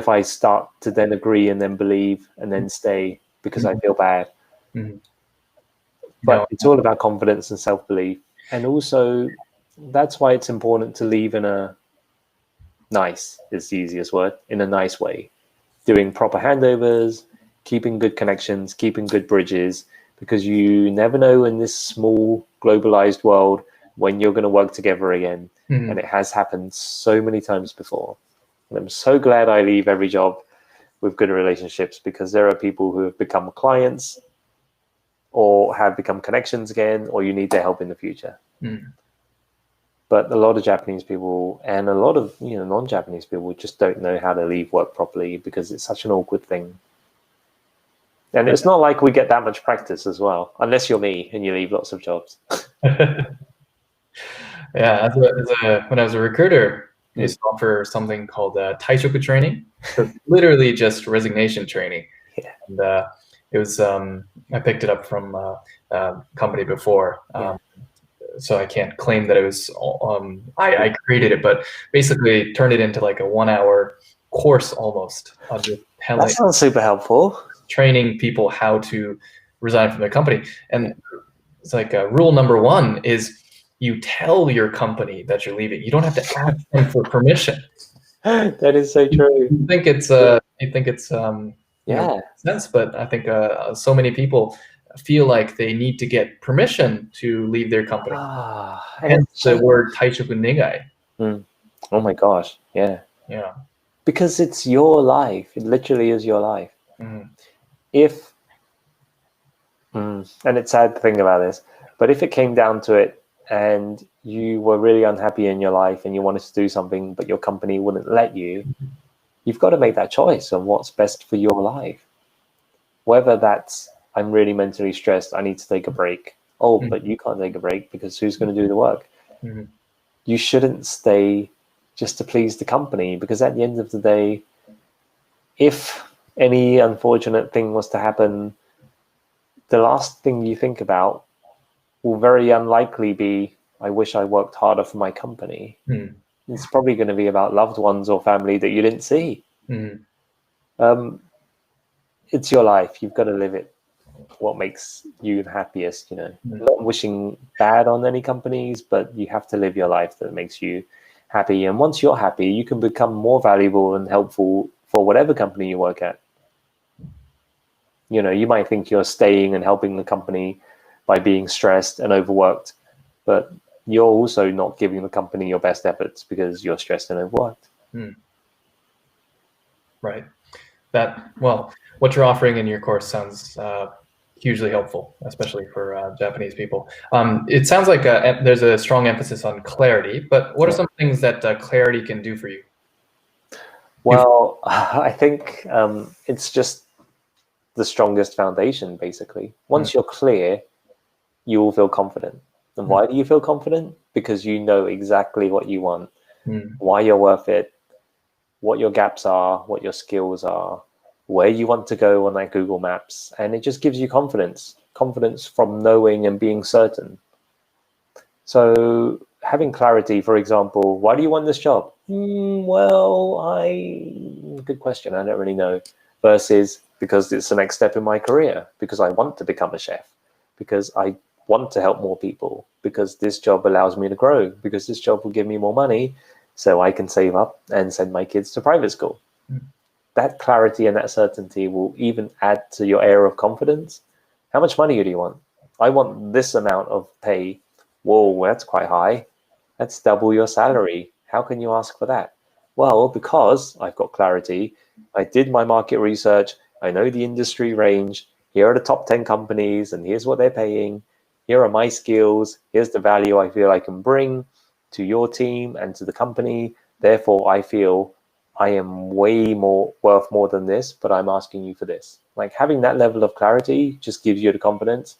I start to then agree and then believe and then stay because I feel bad? But it's all about confidence and self-belief. And also, that's why it's important to leave in a nice, is the easiest word, in a nice way. Doing proper handovers, keeping good connections, keeping good bridges, because you never know in this small globalized world when you're going to work together again. And it has happened so many times before. And I'm so glad I leave every job with good relationships, because there are people who have become clients or have become connections again, or you need their help in the future. But a lot of Japanese people and a lot of non-Japanese people just don't know how to leave work properly, because it's such an awkward thing. And it's not like we get that much practice as well, unless you're me and you leave lots of jobs. Yeah, when I was a recruiter, I used to offer something called taishoku training. So literally just resignation training. Yeah. And it was I picked it up from a company before. So I can't claim that it was I created it, but basically turned it into like a 1-hour course almost of just That sounds super helpful. Training people how to resign from their company. And it's like rule number 1 is, you tell your company that you're leaving. You don't have to ask them for permission. That is so true. You think it's sense, but I think so many people feel like they need to get permission to leave their company. Hence the word taishoku negai. Oh my gosh, yeah. Because it's your life. It literally is your life. If and it's sad to think about this, but if it came down to it, and you were really unhappy in your life and you wanted to do something, but your company wouldn't let you, you've got to make that choice on what's best for your life. Whether that's, I'm really mentally stressed, I need to take a break, Oh, but you can't take a break because who's going to do the work? You shouldn't stay just to please the company, because at the end of the day, if any unfortunate thing was to happen, the last thing you think about will very unlikely be, I wish I worked harder for my company. It's probably going to be about loved ones or family that you didn't see. It's your life. You've got to live it. What makes you the happiest, you know. Not wishing bad on any companies, but you have to live your life that makes you happy. And once you're happy, you can become more valuable and helpful for whatever company you work at. You know, you might think you're staying and helping the company by being stressed and overworked, but you're also not giving the company your best efforts because you're stressed and overworked. Right. Well, what you're offering in your course sounds hugely helpful, especially for Japanese people. It sounds like there's a strong emphasis on clarity, but what are some things that clarity can do for you? Well, I think it's just the strongest foundation, basically. Once you're clear, you will feel confident. And why do you feel confident? Because you know exactly what you want, why you're worth it, what your gaps are, what your skills are, where you want to go on that Google Maps. And it just gives you confidence from knowing and being certain. So having clarity, for example, why do you want this job? Well, good question. I don't really know. Versus because it's the next step in my career, because I want to become a chef, because I want to help more people, because this job allows me to grow, because this job will give me more money so I can save up and send my kids to private school. That clarity and that certainty will even add to your air of confidence. How much money do you want? I want this amount of pay. Whoa, that's quite high. That's double your salary. How can you ask for that? Well, because I've got clarity. I did my market research. I know the industry range. Here are the top 10 companies, and here's what they're paying. Here are my skills. Here's the value I feel I can bring to your team and to the company. Therefore, I feel I am way more worth more than this, but I'm asking you for this. Like, having that level of clarity just gives you the confidence,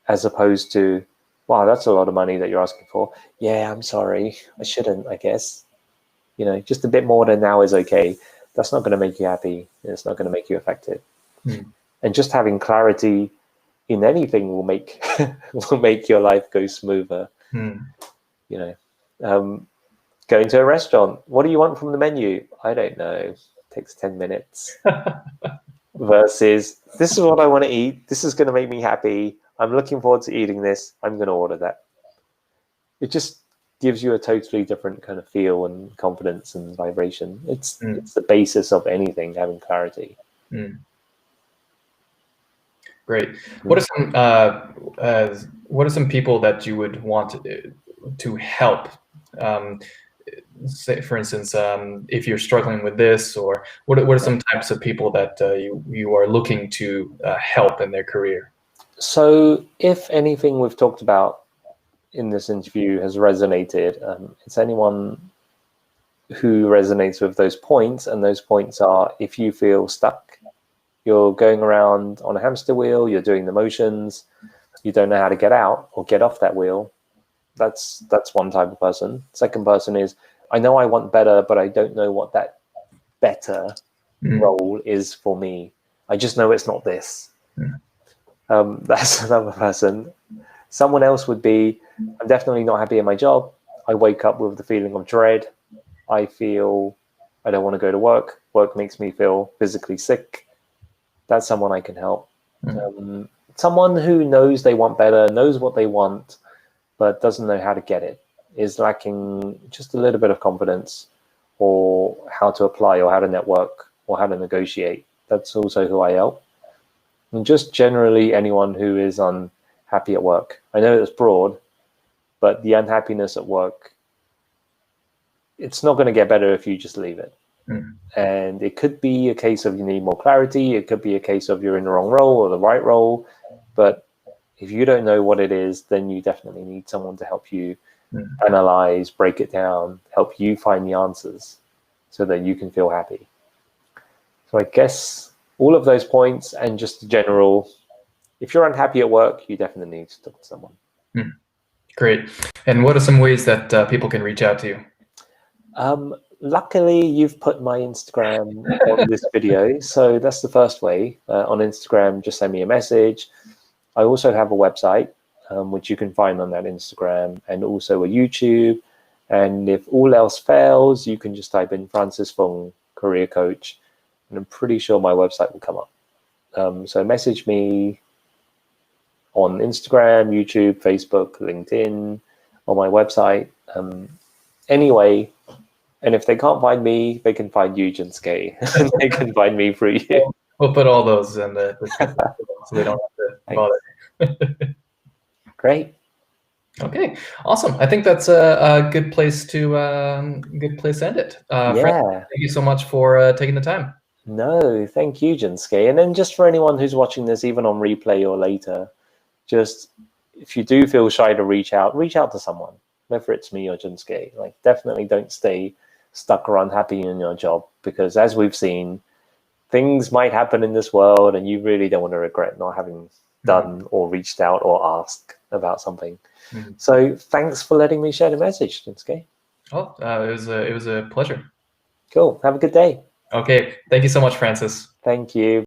as opposed to, wow, that's a lot of money that you're asking for. Yeah, I'm sorry. I shouldn't, I guess. You know, just a bit more than now is okay. That's not going to make you happy. It's not going to make you effective. And just having clarity in anything will make will make your life go smoother. You know, going to a restaurant. What do you want from the menu? I don't know. It takes 10 minutes. Versus, this is what I want to eat. This is going to make me happy. I'm looking forward to eating this. I'm going to order that. It just gives you a totally different kind of feel and confidence and vibration. It's the basis of anything, having clarity. Great. What are some people that you would want to help? Say, for instance, if you're struggling with this, or what are some types of people that you are looking to help in their career? So, if anything we've talked about in this interview has resonated, it's anyone who resonates with those points, and those points are: if you feel stuck, you're going around on a hamster wheel, you're doing the motions, you don't know how to get out or get off that wheel. That's one type of person. Second person is, I know I want better, but I don't know what that better role is for me. I just know it's not this. That's another person. Someone else would be, I'm definitely not happy in my job. I wake up with the feeling of dread. I feel I don't want to go to work. Work makes me feel physically sick. That's someone I can help. Someone who knows they want better, knows what they want, but doesn't know how to get it, is lacking just a little bit of confidence, or how to apply, or how to network, or how to negotiate. That's also who I help. And just generally anyone who is unhappy at work. I know it's broad, but the unhappiness at work, it's not going to get better if you just leave it. And it could be a case of you need more clarity. It could be a case of you're in the wrong role or the right role. But if you don't know what it is, then you definitely need someone to help you analyze, break it down, help you find the answers so that you can feel happy. So I guess all of those points, and just general if you're unhappy at work, you definitely need to talk to someone. Great. And what are some ways that people can reach out to you? Luckily, you've put my Instagram on this video, so that's the first way. On Instagram, just send me a message. I also have a website, which you can find on that Instagram, and also a YouTube. And if all else fails, you can just type in Francis Fung, career coach, and I'm pretty sure my website will come up. So message me on Instagram, YouTube, Facebook, LinkedIn, on my website. Anyway, and if they can't find me, they can find you, Junsuke. They can find me through you. We'll put all those in the description so they don't have to bother. Great. Okay, awesome. I think that's a good place to end it. Fred, thank you so much for taking the time. No, thank you, Junsuke. And then just for anyone who's watching this, even on replay or later, just if you do feel shy to reach out to someone, whether it's me or Junsuke. Like, definitely don't stay stuck or unhappy in your job, because as we've seen, things might happen in this world and you really don't want to regret not having done or reached out or asked about something. So thanks for letting me share the message, Junsuke. Oh, it was a pleasure. Cool. Have a good day. Okay. Thank you so much, Francis. Thank you.